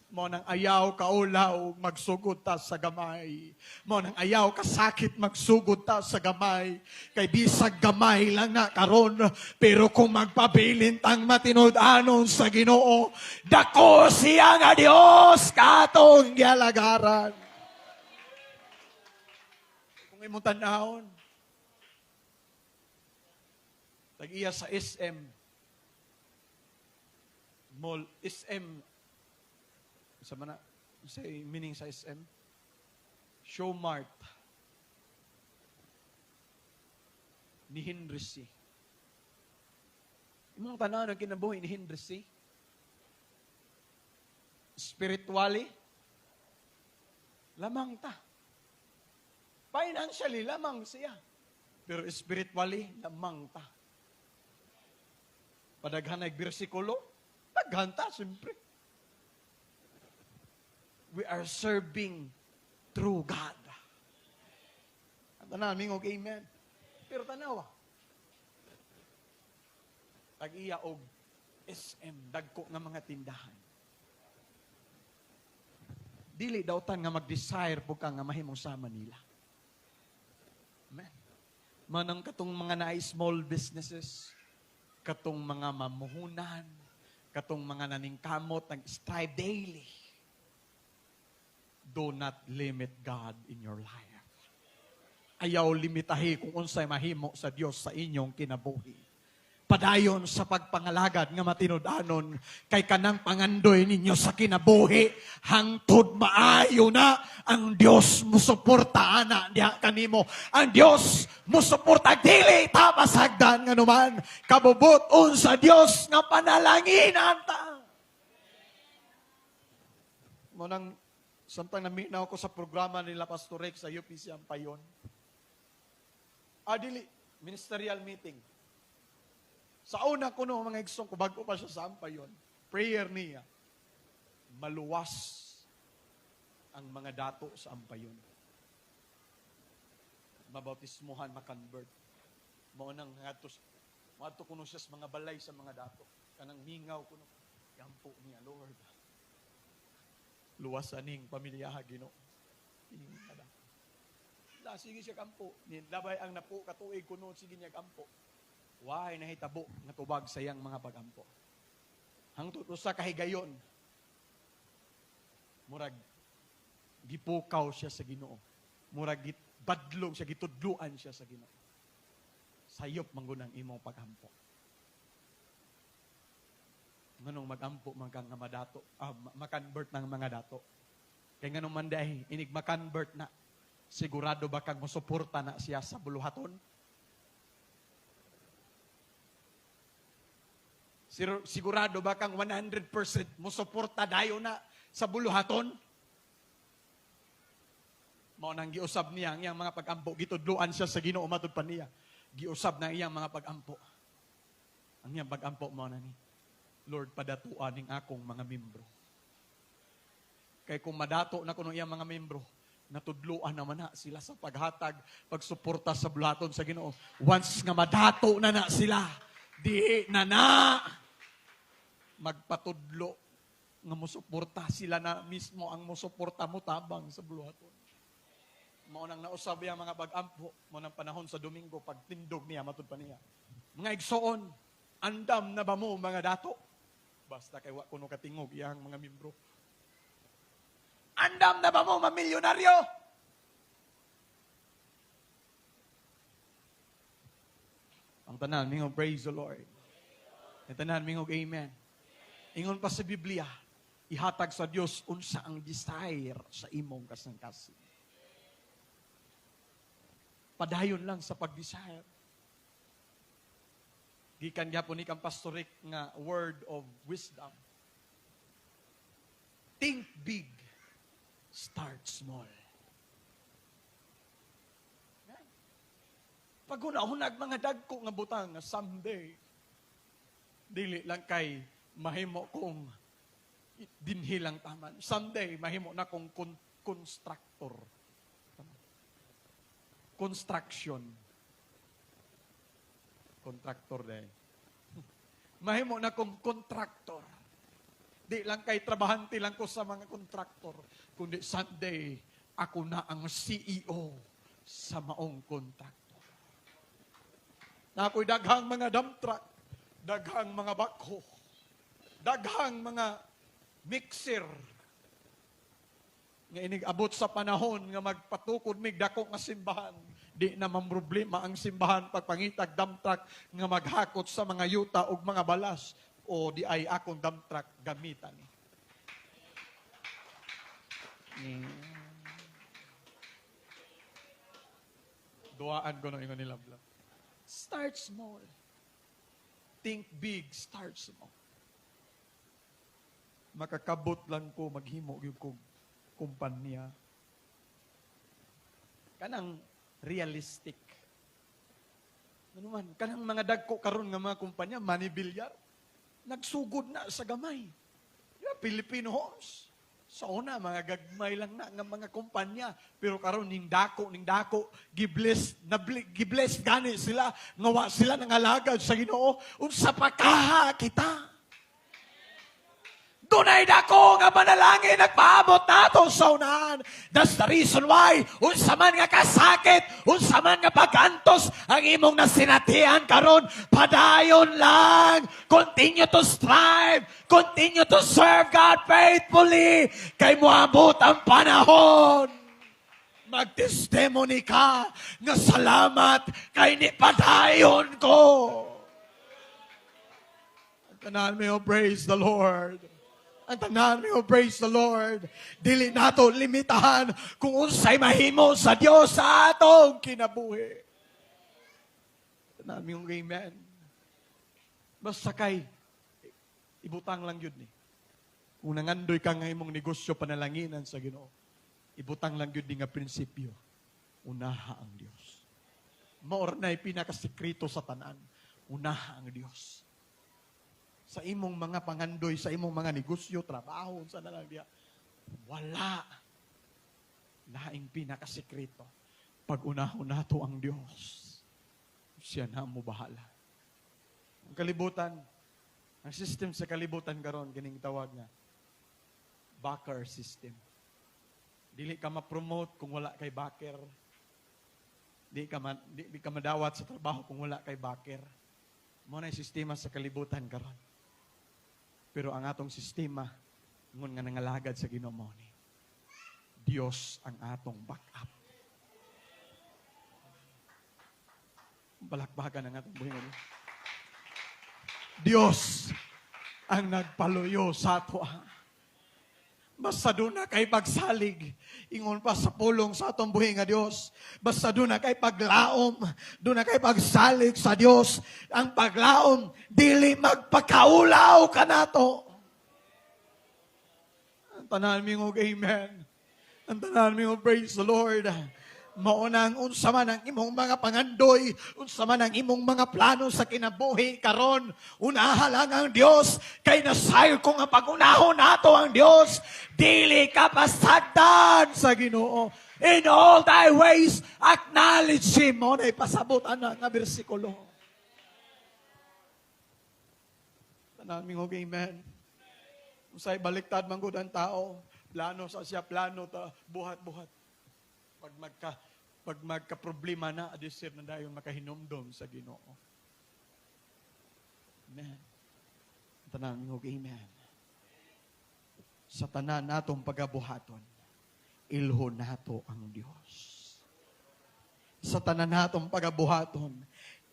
Mo nang ayaw kaulaw, magsugod ta sa gamay. Mo nang ayaw kasakit, magsugod ta sa gamay. Kay bisag gamay lang na karon, pero kung magpabilin tang matinud-anon sa Ginoo, dako siya nga Dios katong gialagaran. Kung imong tan-awon, tag-iya sa SM, mall, SM, sa mana, say meaning sa SM, Show Mart, ni Henry C. Imong tanan ang kinabuhi ni Henry C. Spiritually, lamang ta. Financially, lamang siya. Pero spiritually, lamang ta. Padaghan ay bersikulo, daghan ta, siyempre. We are serving true God. Ang tanan, mingog amen. Pero tanawa, tag-iya og SM, dagko nga mga tindahan. Dili daw tan nga mag-desire po ka nga mahimong sa Manila. Amen. Manang katong mga small businesses, katong mga mamuhunan, katong mga naningkamot, nag-strive daily. Do not limit God in your life. Ayaw limitahi kung unsay mahimo sa Dios sa inyong kinabuhi. Padayon sa pagpangalagad nga matinud-anon kay kanang pangandoy ninyo sa kinabuhi, hangtod maayo na ang Dios musuporta ana diha kanimo. Ang Dios musuporta dili ta masagdan nga numan kabubuton sa Dios nga panalanginan ta. Monang samtang naminaw ko sa programa nila Pastor Rex sa UPC Ampayon. Dili, ministerial meeting. Sa una ko no, mga igsong ko, bago pa siya sa Ampayon, prayer niya, maluwas ang mga dato sa Ampayon. Mabautismuhan, makonvert. Maunang mato kuno siya sa mga balay sa mga dato. Kanang mingaw kuno. Yampo niya, Lord. Luwas aning pamilyaha Ginoo. Sige siya kampo. Labay ang napo katuig kuno sige niya kampo. Why nahitabo nga tubag sayang mga pagampo. Hangtod usa ka higayon. Murag gipukaw siya sa Ginoo. Murag badlong siya, gitudluan siya sa Ginoo. Sayop manggunang imong pagampo. Nganong magampo man kang nga madato, makonvert ng mga dato. Kaya nganong manday, inig makonvert na, sigurado ba kang musuporta na siya sa buluhaton? Sigurado ba kang 100% musuporta dayo na sa buluhaton? Mao nang giusab niya ang iyang mga pagampo, gitudluan siya sa Ginoo matud pa niya. Giusab na iyang mga pagampo. Ang iyang pagampo mao na ni, Lord, padatuan ning akong mga membro. Kay kung madato na kuno iyang mga membro, natudluan naman na sila sa paghatag, pagsuporta sa bulaton sa Ginoo. Once nga madato na sila, di na magpatudlo nga musuporta sila na mismo ang musuporta mo tabang sa bulaton. Mao nang nausab yang mga pag-ampo mo nang panahon sa Domingo pagtindog niya matud pa niya. Mga igsoon, andam na ba mo mga dato? Basta kay wa kuno katingog iyang mga membro. Andam na ba mo mamilyonaryo? Ang tanan mingog praise the Lord. Ang tanan mingog amen. Ingon pa sa Biblia, ihatag sa Dios unsa ang desire sa imong kasang-kasing. Padayon lang sa pag-desire. Gikan gyapon ni kang pastorik nga word of wisdom. Think big, start small. Pag hunahunag mga dagko nga butang nga someday, dili lang kay mahimo kong dinhi lang taman. Someday, mahimo na kong constructor. Construction. Contractor din. Mahimo na kong contractor. Di lang kay trabahante lang ko sa mga contractor, kundi someday, ako na ang CEO sa maong contractor. Na ako'y daghang mga dump truck, daghang mga backhoe, daghang mga mixer, nga inig-abot sa panahon nga magpatukod mig dako nga simbahan. Di naman problema ang simbahan pagpangitag dump truck nga maghakot sa mga yuta o mga balas o di ay akong dump truck gamitan. Duaan ko na ingon nila. Start small. Think big, start small. Makakabot lang ko, maghimo yung kumpanya. Kanang realistic. Ano man, kanang mga dagko karon nga mga kumpanya, money bilyar, nagsugod na sa gamay. Filipino Homes. Sa una, mga gagmay lang na nga mga kumpanya. Pero karon ning dako, gibless gani sila, ngawa sila ng alagad sa Ginoo. Unsa pa kaha kita? Dunay dako nga manalangin nagpaabot nato sa unahan. That's the reason why unsa man nga kasakit, unsa man nga pagantos ang imong nasinatian karon, padayon lang. Continue to strive, continue to serve God faithfully. Kay moabot ang panahon. Mag-testimony ka nga salamat kay ni padayon ko. Tanan mo, praise the Lord. Ang tanan mo, praise the Lord. Dili nato limitahan kung unsay mahimo sa Dios sa atong kinabuhi. Tanan mo, amen. Basta kay, ibutang lang yun ni. Kung nangandoy ka nga imong negosyo panalanginan sa Ginoo, ibutang lang yun nga prinsipyo. Unaha ang Dios. Maor na'y pinakasikreto sa tanan. Unaha ang Dios. Sa imong mga pangandoy, sa imong mga negosyo, trabaho, sa nalang diya, wala. Laing pinakasikreto. Pag unahon nato ang Diyos, siya na mo bahala. Ang kalibutan, ang system sa kalibutan karon kining tawag nga, backer system. Dili ka ma-promote kung wala kay backer. Di ka madawat sa trabaho kung wala kay backer. Mo na yung sistema sa kalibutan karon. Pero ang atong sistema, ngun nga nangalagad sa Ginoo ni, Dios ang atong backup. Balakbakan ang atong buhay ngayon. Dios ang nagpaluyo sa ato. Basta doon na kay pagsalig, ingon pa sa pulong sa atong buhay nga Dios. Basta doon na kay paglaom, doon na kay pagsalig sa Dios. Ang paglaom, dili magpakaulaw ka nato. Ang tanan mo, amen. Ang tanan mo, praise the Lord. Maunang unsa man ang imong mga pangandoy, unsa man ang imong mga plano sa kinabuhi karon, unaha lang ang Dios. Kay nasayo ko nga pagunahon nato ang Dios, dili ka pasagdan sa Ginoo. In all thy ways acknowledge Him. Mo na ipasabot ana nga bersikulo. Tanan mi og amen. Usay baliktad man gud ang tao, plano sa siya plano ta buhat-buhat. Pag magka-problema na, adisir na dayon makahinomdom sa Ginoo. Amen. Tanan mo, amen. Sa tanan natong pagabuhaton, ilhon nato ang Dios. Sa tanan natong pagabuhaton,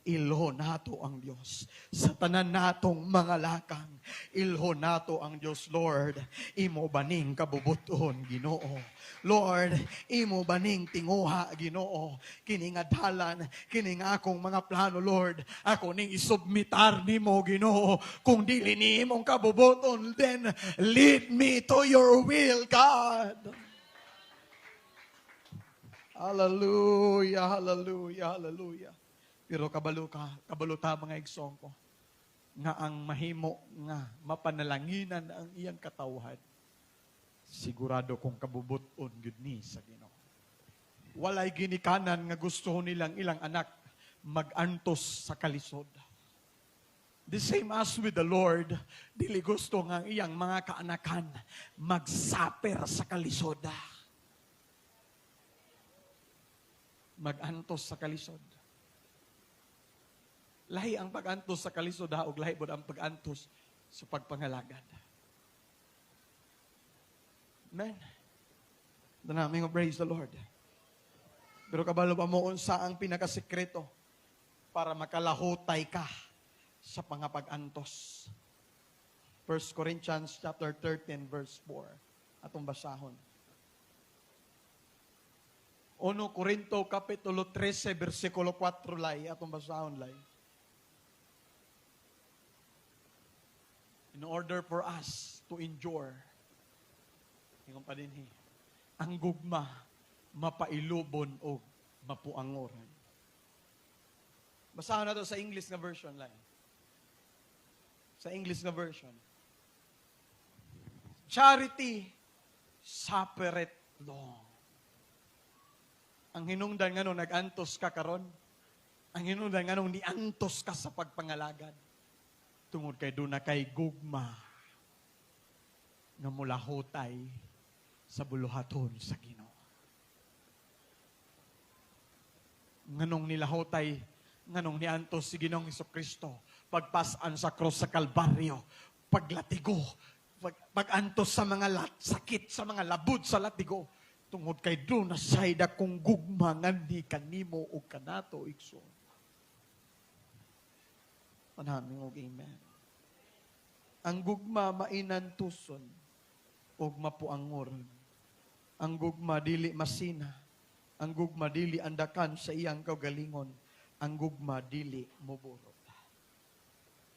ilho nato ang Dios. Sa tanan natong mga lakang, ilho nato ang Dios, Lord. Imo baning kabubuton, Ginoo. Lord, imo baning tinguha, Ginoo. Kining adalan, kining akong mga plano, Lord. Ako ning isubmitar nimo, Ginoo. Kung dili ni imong kabubuton, then lead me to your will, God. Hallelujah, hallelujah, hallelujah. Pero kabalo ta mga igsoon ko, nga ang mahimo nga mapanalanginan ang iyang katawhan, sigurado kong kabubuton gud ni sa Ginoo. Walay ginikanan nga gusto nilang ilang anak magantos sa kalisod. The same as with the Lord, dili gusto nga ang iyang mga kaanakan magsaper sa kalisod. Magantos sa kalisod. Lahi ang pagantos sa kalisod ug lahi bod ang pagantos sa pagpangalagad. Amen. Namin ko praise the Lord. Pero kabalo pa mo unsa ang pinakasekreto para makalahutay ka sa pangapag-antos. 1 Corinthians chapter 13 verse 4 atong basahon. 1 Corinto kapitulo 13 versikulo 4 lay atong basahon lay. In order for us to endure, ingon pa dinhi, ang gugma mapailubon o mapuangoran. Basahan na to sa English na version lay. Sa English na version. Charity suffereth long. Ang hinungdan nga nung nag-antos ka karon, ang hinungdan nga nung niantos ka sa pagpangalagad, tungod kay doon na kay gugma nga mulahotay sa buluhaton sa Ginoo. Nganong nilahotay, nganong niantos si Ginoong Hesukristo, pagpasan sa cross sa Kalbaryo, paglatigo, pag-antos sa mga sakit, sa mga labud sa latigo, tungod kay doon na sayda kung gugma ngandi kanimo o kanato igsoon. Panamin og amen. Ang gugma mainantuson og mapuangoron. Ang gugma dili masina. Ang gugma dili andakan sa iyang kaugalingon. Ang gugma dili moborot.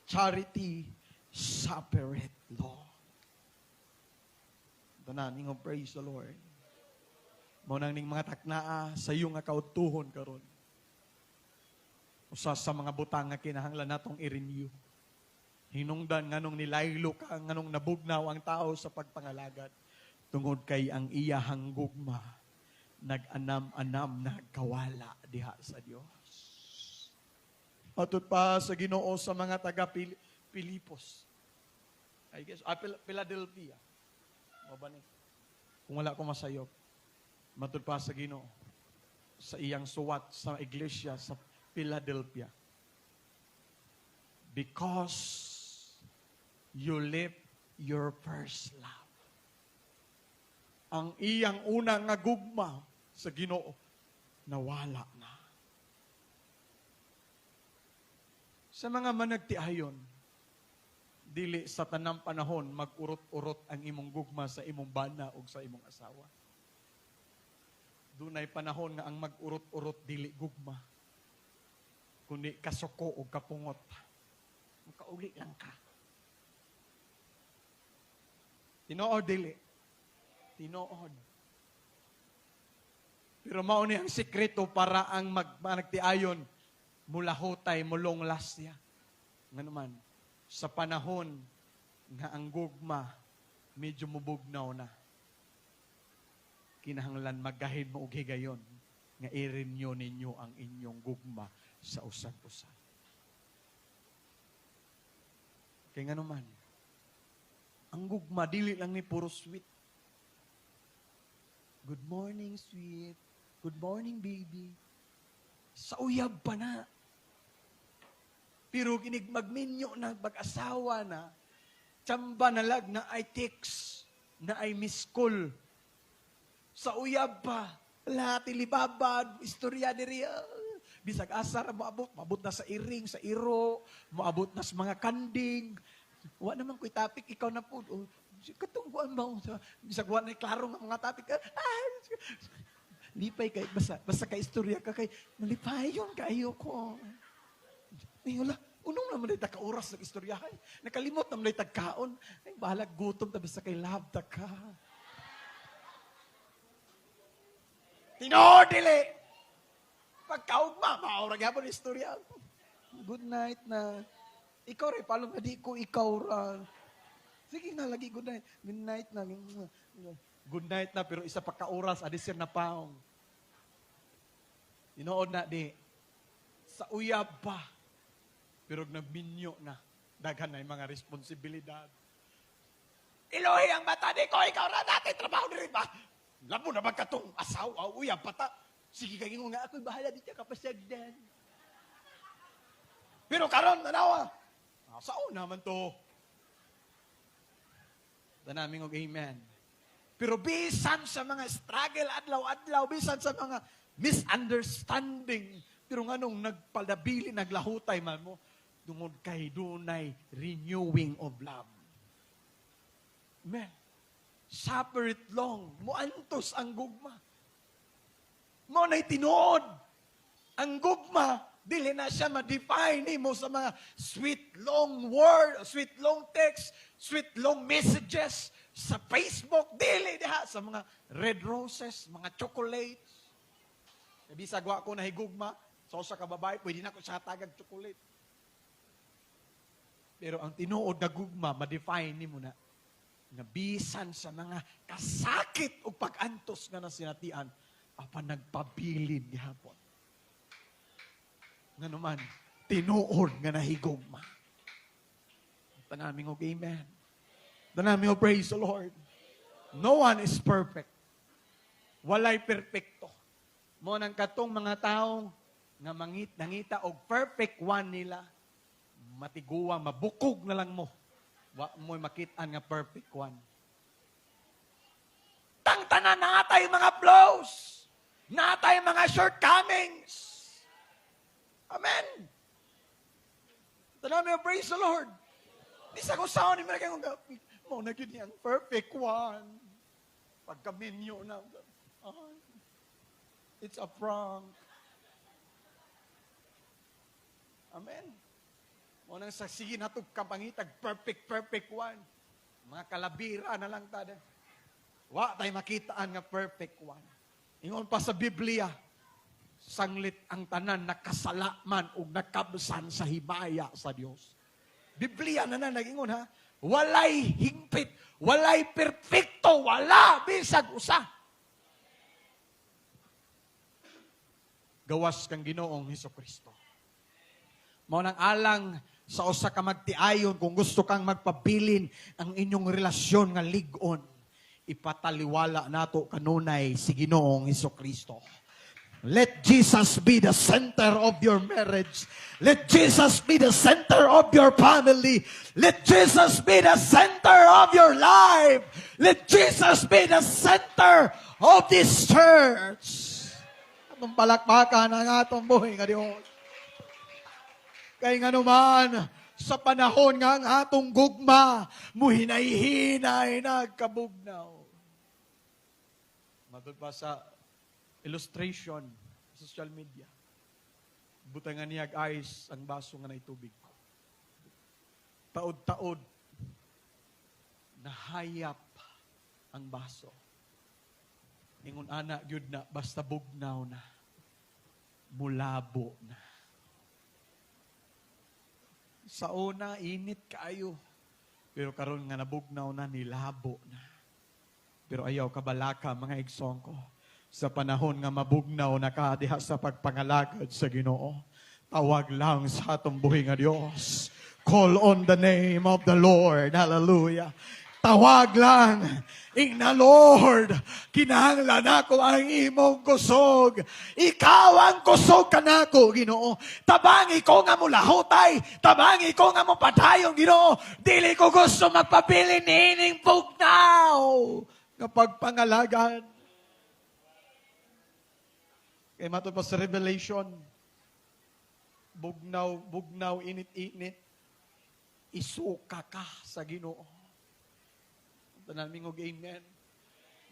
Charity suffereth long. Panamin og praise the Lord. Mao nang ning mga taknaa sa iyo nga kautuhon karon. Usa sa mga butang nga kinahanglan natong i-renew. Hinungdan nganong nilaylo ka, nganong nabugnaw ang tao sa pagpangalagad. Tungod kay ang iyahang gugma, nag-anam-anam, nagkawala diha sa Dios. Matut pa sa Ginoo sa mga taga-Pilipos. I guess, Philadelphia. Mabani. Kung wala ko masayop. Matut pa sa Ginoo sa iyang suwat sa iglesia sa Philadelphia. Because you left your first love. Ang iyang unang nga gugma sa Ginoo nawala na. Sa mga managtiayon, dili sa tanang panahon mag-urot-urot ang imong gugma sa imong bana o sa imong asawa. Dunay panahon nga ang mag-urot-urot dili gugma, kundi kasuko o kapungot. Makauli lang ka. Tinood dili. Tinood. Pero mao ni ang sikreto para ang managtiayon mulahotay mulong lasya. Nga naman, sa panahon nga ang gugma medyo mubugnaw na, kinahanglan magahin mo og higayon nga i-renew ninyo ang inyong gugma sa usan-usan. Kaya nga naman, ang gugma dili lang ni puro sweet. Good morning, sweet. Good morning, baby. Sa uyab pa na. Pero kinig magminyo na, mag-asawa na, tsamba na lag na ay text, na ay miss call. Sa uyab pa, lahat ilibabad, istorya diri, bisag asar moabot na sa iring, sa iro, moabot na sa mga kanding. Wa naman ko'y topic, ikaw na po. Oh, katungguan mo. Bisag wa na klaro nga mga topic. Lipay kay, basta kay istorya ka kay, malipayon kayo ko. Ay, wala. Unong naman ay taka-oras ng istoryahay. Nakalimot naman ay tagkaon. Ay, bahalag gutom tabi sa kay labda ka. Tinood, dili. Pagkaugma, maurag yapon istorya. Good night na. Ikaw rin, palong nga di ko ikaw ra. Sige na, lagi good night. Good night na. Good night na, pero isa pagka-oras, adisir na paong. Tinood na, di. Sa uyab pa. Pero nagminyo na. Daghan na yung mga responsibilidad. Ilohi ang mata di ko, ikaw na natin, trabaho na rin ba? Labo na magkatong asawa, uyab pata. Sige kayo nga, ako'y bahala dito kapasagdan. Pero karon nanawa. Saan naman to? Danaming og amen. Pero bisan sa mga struggle, adlaw-adlaw, bisan sa mga misunderstanding, pero nga nung nagpadabili, naglahutay man mo, tungod kay dunay renewing of love. Amen. Suffer it long. Muantos ang gugma. Mo na'y tinuod. Ang gugma, dili na siya ma-define mo sa mga sweet long word, sweet long text, sweet long messages sa Facebook. Dili diha sa mga red roses, mga chocolates. Sabi sa gwa ko na higugma, sa kababae, pwede na ko siya tagag chocolate. Pero ang tinuod na gugma, ma-define ni mo na nga bisan sa mga kasakit o pag-antos nga na sinatian, apa nagpabilin gihapon. Nga naman, tinuod nga nahigugma. Tanaming og amen. Tanaming og praise the Lord. No one is perfect. Walay perpekto. Mo nang katong mga taong nga nangita og perfect one nila, matiguwa, mabukog na lang mo. Wa mo'y makitaan nga perfect one. Tangtanan na tayo mga flaws. Na tayo mga shortcomings. Amen. Tanami, praise the Lord. Di sa kung saan ni Maria kong mo na yun yung perfect one. Pagka-menu na. It's a prank. Amen. Unang saksihin na ito kapangitag, perfect one. Mga kalabira na lang tada. Wa tayo makitaan nga perfect one. Ingon pa sa Biblia, sanglit ang tanan nakasalaman o nakabsan sa himaya sa Diyos. Biblia na nag-ingon ha, walay hingpit, walay perfecto, wala bisag usa. Gawas kang Ginoong Hesukristo. Mao nang alang sa usa ka magtiayon kung gusto kang magpabilin ang inyong relasyon nga lig-on, ipataliwala nato kanunay si Ginoong Hesukristo. Let Jesus be the center of your marriage. Let Jesus be the center of your family. Let Jesus be the center of your life. Let Jesus be the center of this church. Atong palakpakan ang atong buhay nga Dios. Kaya nga naman, sa panahon nga ang atong gugma, muhinay-hinay nagkabugnaw. Matod pa sa illustration, social media. Butangan niya ice ang baso nga na itubig. Taod-taod, nahayap ang baso. Ingon anak gyud na, basta bugnaw na, mulabo na. Sa una, init kaayo. Pero karon nga nabugnaw na, nilabo na. Pero ayaw kabalaka, mga igsong ko. Sa panahon nga mabugnaw na ka, diha sa pagpangalagad sa Ginoo. Tawag lang sa atong buhi nga Diyos. Call on the name of the Lord. Hallelujah. Tawag lang. Ingna Lord, kinahanglan ako ang imong kusog. Ikaw ang kusog kanako, Ginoo. Tabangi ko nga mo lahutay. Tabangi ko nga mo patayong, Ginoo. Dili ko gusto magpapili nining bugnaw. Kapag pangalagan. Kaya matod pa sa Revelation, bugnaw, init-init, isuka ka sa Ginoo. Tanan mingog amen.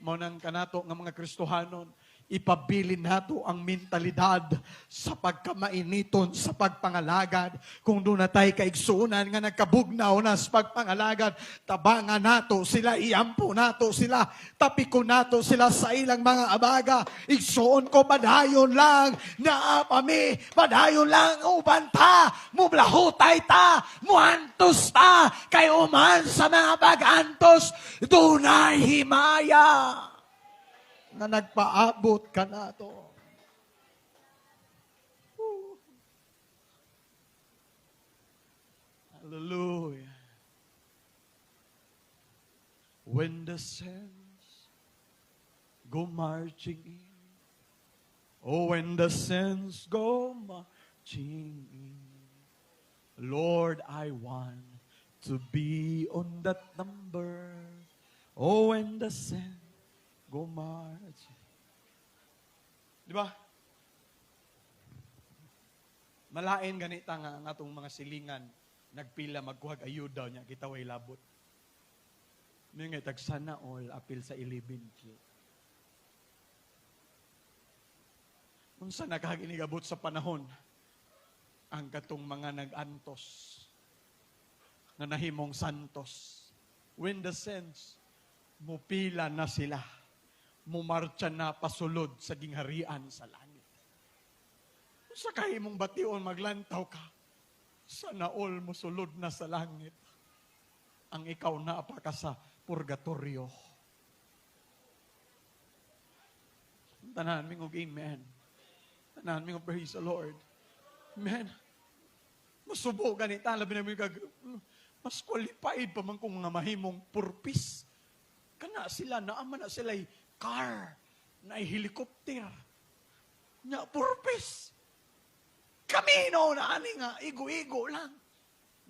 Mao nang kanato nga mga Kristohanon, ipabilin nato ang mentalidad sa pagkamainiton sa pagpangalagad. Kung doon na tayo kaigsuunan nga nagkabugnaw na sa pagpangalagad, tabangan nato sila, iampo nato sila, tapiko nato sila sa ilang mga abaga. Igsuon ko, padayon lang, naapami, padayon lang, uban ta, mublahutay ta, muantos ta, kay uman sa mga pag-antos, dunay himaya na nagpaabot ka na to. Hallelujah. When the saints go marching in, oh, when the saints go marching in, Lord, I want to be on that number. Oh, when the saints go march. Di ba? Malain ganita nga ang atong mga silingan, nagpila magkuhag ayuda niya, kita way labot. May nga tagsana all apil sa 11K. Unsa nakaginigabot sa panahon, ang katong mga nag-antos, na nahimong santos. When the saints, mupila na sila, mumarcha na pasulod sa gingharian sa langit. Sa kahimong bation, maglantaw ka, sana all musulod na sa langit, ang ikaw na apaka sa purgatorio. Tanan mingog amen. Tanan mingog praise the Lord. Amen. Masubo ganita, labi na mas qualified pa man kung mga mahimong purpose. Kana sila, naaman na sila'y car, na helicopter, na purpose. Kami na ani nga, igo-igo lang.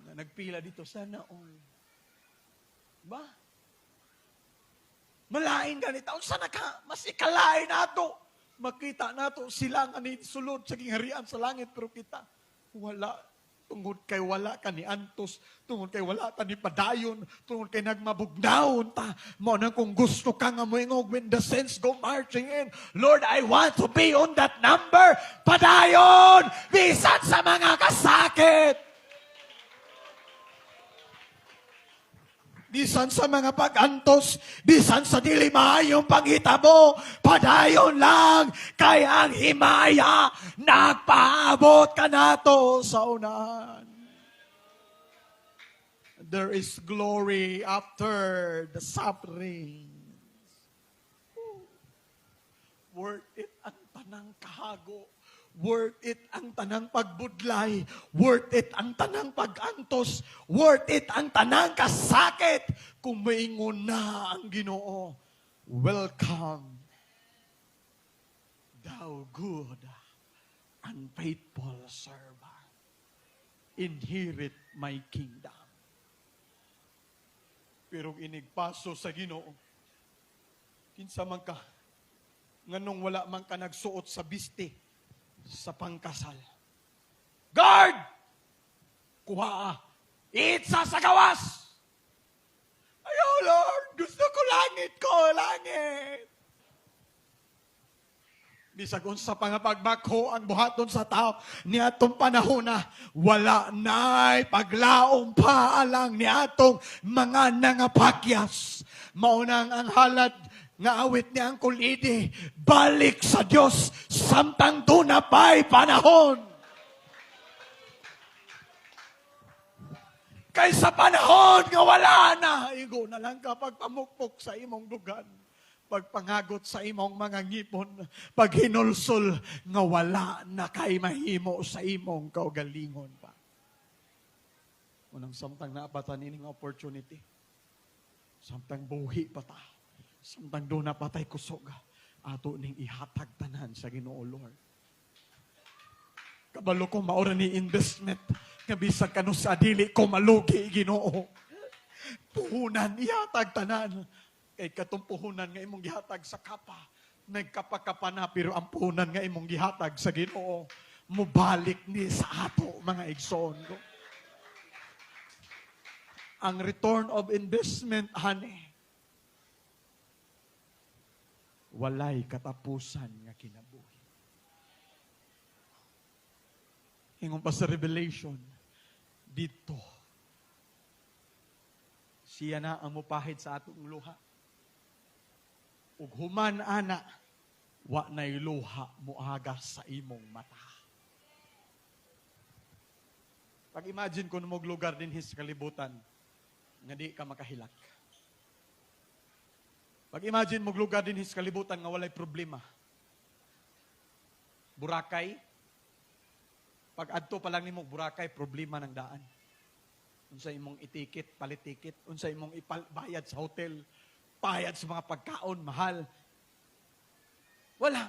Na nagpila dito, sana all. Ba? Malain ganito, sana ka, mas ikalain nato. Makita nato sila nga ni sulod sa gingharian sa langit, pero kita, wala. Tungod kay wala ka ni antos, tungod kay wala ka ni padayon, tungod kay nagmabugnaon ta. Mo nang kung gusto ka nga mo ingog, when the saints go marching in, Lord, I want to be on that number. Padayon! Bisan sa mga kasakit! Bisan sa mga pag-antos, bisan sa dili maayong panghitabo, padayon lang, kay ang himaya, nagpaabot ka nato sa unahan. There is glory after the suffering. Worth it ang tanang kahago. Worth it ang tanang pagbudlay. Worth it ang tanang pag-antos. Worth it ang tanang kasakit. Kung maingon na ang Ginoo, welcome, thou good and faithful servant. Inherit my kingdom. Pero inigpaso sa Ginoo, kinsa man ka, nganong wala man ka nagsuot sa biste, sa pangkasal. Guard! Kuha! Itsa sa gawas! Ayaw, Lord! Gusto ko langit ko! Langit! Bisag unsa pa nga pagbakho ang buhaton sa tao niadtong panahon na wala na'y paglaom pa alang niadtong mga nangapakyas. Maunang ang halad nga awit niya ang kulidi, balik sa Diyos, samtang doon na pa'y panahon. Kaysa panahon nga wala na, igo na lang kapag pamukpok sa imong dugan, pagpangagot sa imong mga ngipon, paghinulsol nga wala na kay mahimo sa imong kaugalingon pa. Unang samtang naapatan ining opportunity, samtang buhi pa ta, samtang doon na patay kusog, ato ning ihatag tanan sa Ginoo Lord. Kabalo ko maura ni investment, nga bisag kano sa dili ko malugi Ginoo. Puhunan, ihatag tanan. Kay katong puhunan nga imong gihatag sa kapa, nagkapakapa na, pero ang puhunan nga imong gihatag sa Ginoo, mubalik ni sa ato, mga igsoon ko. Ang return of investment, honey, walay katapusan nga kinabuhi. Ingon pa sa Revelation, dito, siya na ang mupahid sa atong luha. Ug human ana, wa na'y luha muaga sa imong mata. Pag-imagine ko mo lugar din sa kalibutan, nga di ka makahilak. Pag-imagine mo lugar din sa kalibutan, nga walay problema. Burakay, pag adto pa lang nimo Burakay, problema ng daan. Unsa imong itikit, palitikit, unsa imong bayad sa hotel, bayad sa mga pagkaon, mahal. Wala.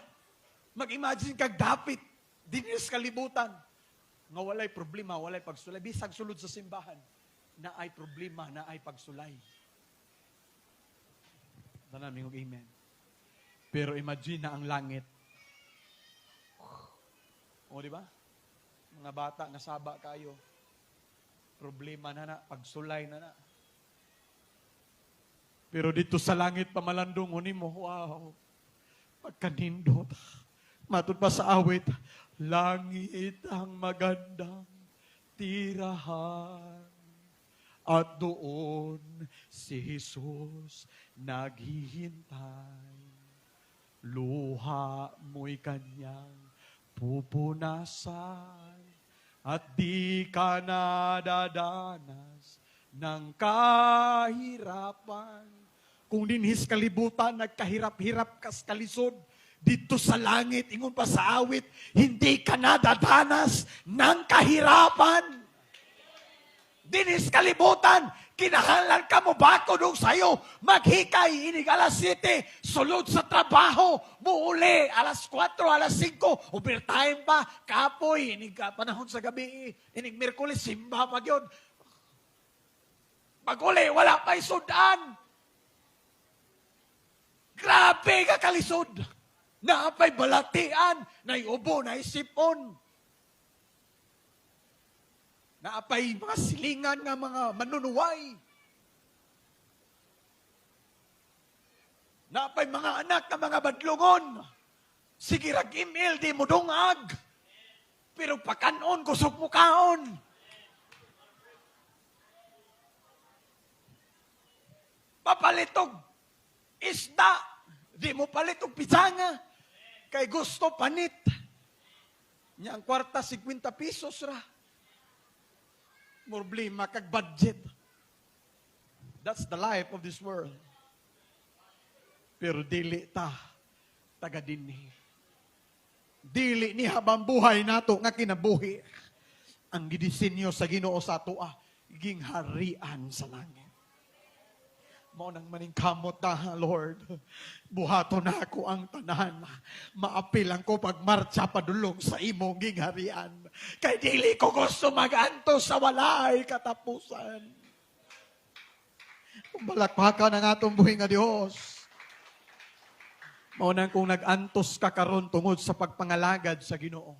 Mag-imagine kag dapit din sa kalibutan nga walay problema, walay pagsulay. Bisag sulod sa simbahan, na ay problema, na ay pagsulay. Tanan mingog amen. Pero imagine na ang langit. O di ba? Mga bata nasaba kayo. Problema na, pagsulay na. Pero dito sa langit pamalandong mo, wow. Pagkanindot. Matod pa sa awit, langit ang magandang tirahan. At doon si Jesus naghihintay. Luha mo'y kanyang pupunasan. At di ka nadadanas ng kahirapan. Kung dinhis kalibutan, nagkahirap-hirap kas kalisod, dito sa langit, ingon pa sa awit, hindi ka nadadanas ng kahirapan. Dinhis kalibutan, kinahanglan ka mo bako nung sayo, maghikay, inig alas 7, sulod sa trabaho, muuli, alas 4, alas 5, overtime pa, kapoy, inig panahon sa gabi, inig Miyerkules, simba pag yun. Pag-uli, wala pa'y sudan. Grabe ka kalisod. Naapay balatian, naiubo, naisipon. Naapay mga silingan nga mga manunuway. Naapay mga anak nga mga badlungon. Sige rag-email, di mo dungag. Pero pakanon, kusog mo kaon. Papalitog isda, di mo palitog pisanga. Kay gusto panit. Nya ang kwarta 50 pesos ra. Problema kag budget. That's the life of this world. Pero dili ta taga dinhi. Dili ni habang buhay nato nga kinabuhi. Ang gidisenyo sa Ginoo sa atoa, gingharian sa langit. Mao nang maningkamot na, Lord. Buhato na ako ang tanan. Maapilang ko pagmarcha padulong sa imong gingharian. Kay dili ko gusto maganto sa walay katapusan. Balakpakan ang atong buhi nga Dios. Mao nang kung nagantos ka karon tungod sa pagpangalagad sa Ginoo,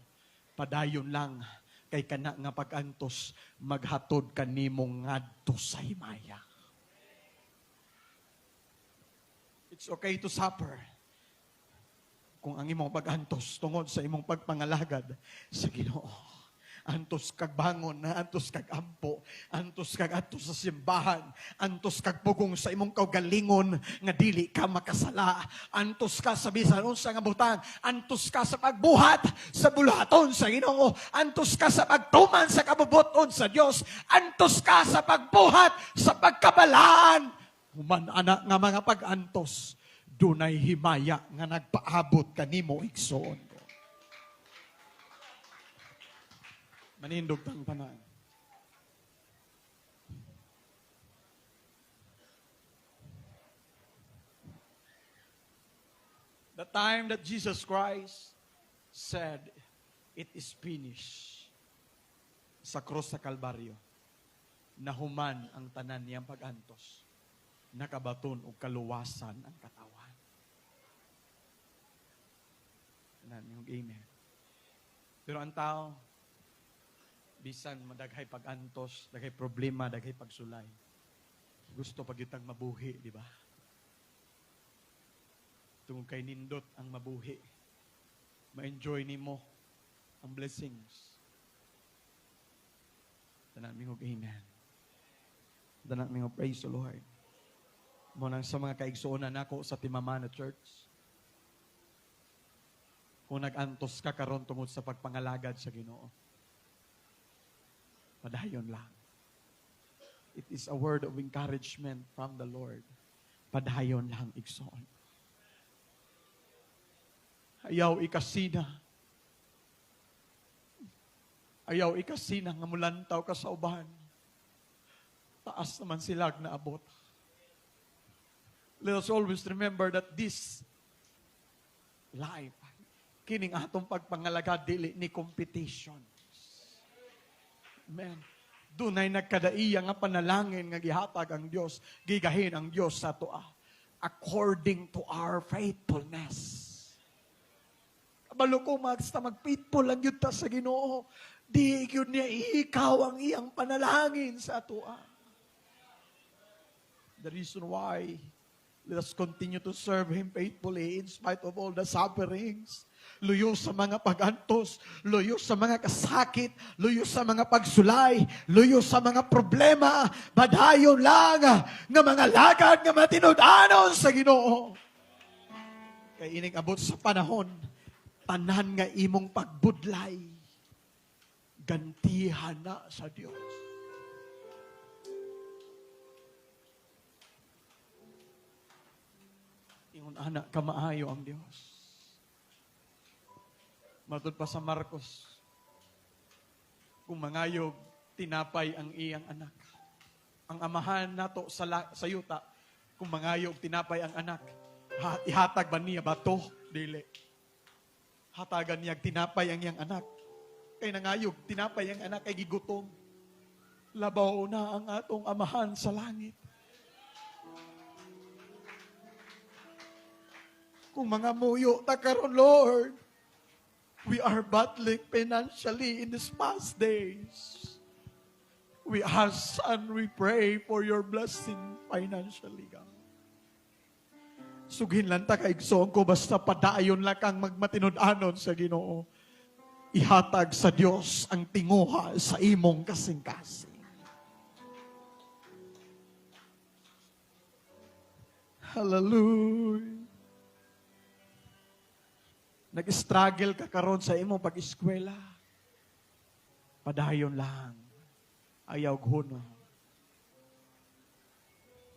padayon lang kay kana nga pagantos maghatod kanimong ngadto sa himaya. It's okay to suffer kung ang imong pag-antos tungod sa imong pagpangalagad sa Ginoo. Antos kag bangon, antos kag ampo, antos kag adto sa simbahan, antos kag pugong sa imong kaugalingon nga dili ka makasala, antos ka sa bisan unsa nga butang, antos ka sa pagbuhat sa bulaton sa Ginoo, antos ka sa pagtuman sa kabubuton sa Dios, antos ka sa pagbuhat sa pagkabalaan. Human anak nga mga pag-antos, dunay himaya nga nagpaabot kanimo igsoon ko. Manindog tang tanan. The time that Jesus Christ said, "It is finished," sa krus sa Kalbaryo, nahuman ang tanan niyang pag-antos. Nakabaton o kaluwasan ang katawan. Amen. Pero ang tao, bisan madaghay pag-antos, daghay problema, daghay pagsulay. Gusto pagyutang mabuhi, di ba? Tungkol kay nindot ang mabuhi. Ma-enjoy nimo ang blessings. Tanan mingog amen. Tanan mingog praise the Lord. Munang sa mga kaigsuonan nako sa Timamana Church. Kung nag-antos ka karon tungod sa pagpangalagad sa Ginoo, padayon lang. It is a word of encouragement from the Lord. Padayon lang igsoon. Ayaw ikasina. Ayaw ikasina nga mulantaw ka sa uban. Taas naman sila na abot. Let us always remember that this life, kining atong pagpangalagad, dili ni competition. Amen. Dunay nagkadaiya nga panalangin nga gihatag ang Dios, gigahin ang Dios sa tuwa according to our faithfulness. Kabalo ko magfaithful lang yun ta sa Ginoo. Di yun niya ikaw ang iyang panalangin sa tuwa. The reason why let us continue to serve Him faithfully in spite of all the sufferings. Luyo sa mga pag-antos, luyo sa mga kasakit, luyo sa mga pagsulay, luyo sa mga problema, badayon lang nga mga lagad nga matinud-anon sa Ginoo. Kay ining abot sa panahon, tanan nga imong pagbudlay, gantihan na sa Dios. Ingon anak kamaayo ang Dios. Matod pa sa Marcos, kung mangayog, tinapay ang iyang anak. Ang amahan nato sa yuta, kung mangayog, tinapay ang anak, ihatag ba niya bato? Dili. Hatagan niya, tinapay ang iyang anak. Kay nangayog, tinapay ang anak, kay gigutom. Labaw na ang atong amahan sa langit. Kung mga muyo, takaron Lord, we are battling financially in these past days. We ask and we pray for your blessing financially, God. Sughin lang ta kaigsoon ko, basta padayon lang kang magmatinud-anon sa Ginoo. Ihatag sa Dios ang tinguha sa imong kasing-kasing. Hallelujah. Nag-struggle ka karon sa imong pag-eskwela. Padayon lang. Ayaw guno.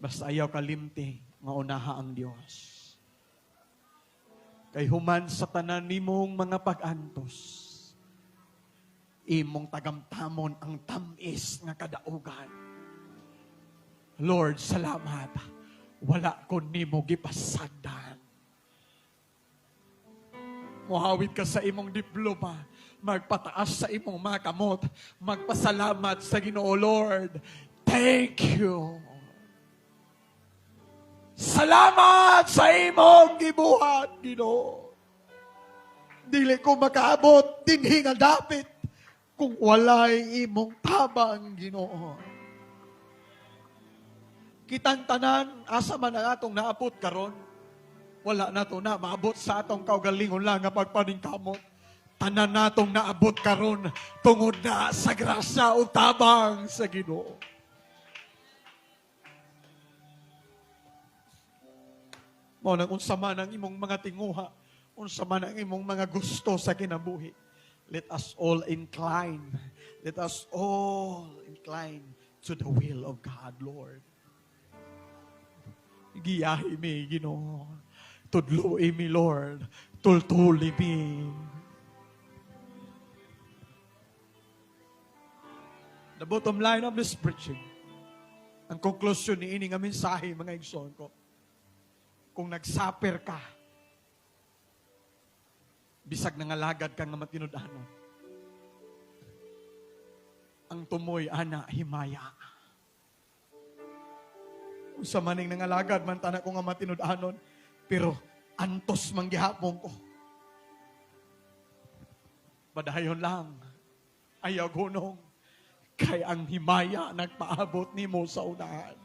Basta ayaw kalimti nga unaha ang Dios. Kay human sa tanan nimong mga pag-antos, imong tagamtamon ang tamis nga kadaugan. Lord, salamat. Wala ko nimo gipasagdan. Muhawid ka sa imong diploma, magpataas sa imong mga kamot, magpasalamat sa Ginoo, Lord. Thank you. Salamat sa imong gibuhat, Ginoo. Dili ko makaabot dinhi nga dapit kung walay imong tabang, Ginoo. Kitang tanan, asa man ang atong naabot karon, wala na to na maabot sa atong kaugalingon lang nga pagpaningkamot. Tanan natong naabot karon tungod na sa grasya o tabang sa Ginoo. Mao nang unsa man ang imong mga tinguha, unsa man ang imong mga gusto sa kinabuhi. Let us all incline. Let us all incline to the will of God, Lord. Giyahi mi, Ginoo. Tudloi mi, Lord. Tultuli mi. The bottom line of this preaching, ang konklusyon ni ini nga mensahe, mga igsoon ko, kung nagsaper ka, bisag nangalagad ka nga matinud-anon, ang tumoy, ana, himaya. Kung sa maning nangalagad, man tanak ko nga matinud-anon, pero antos manggihapon ko. Padayon lang. Ayaw gunong. Kay ang himaya nagpaabot nimo sa unahan.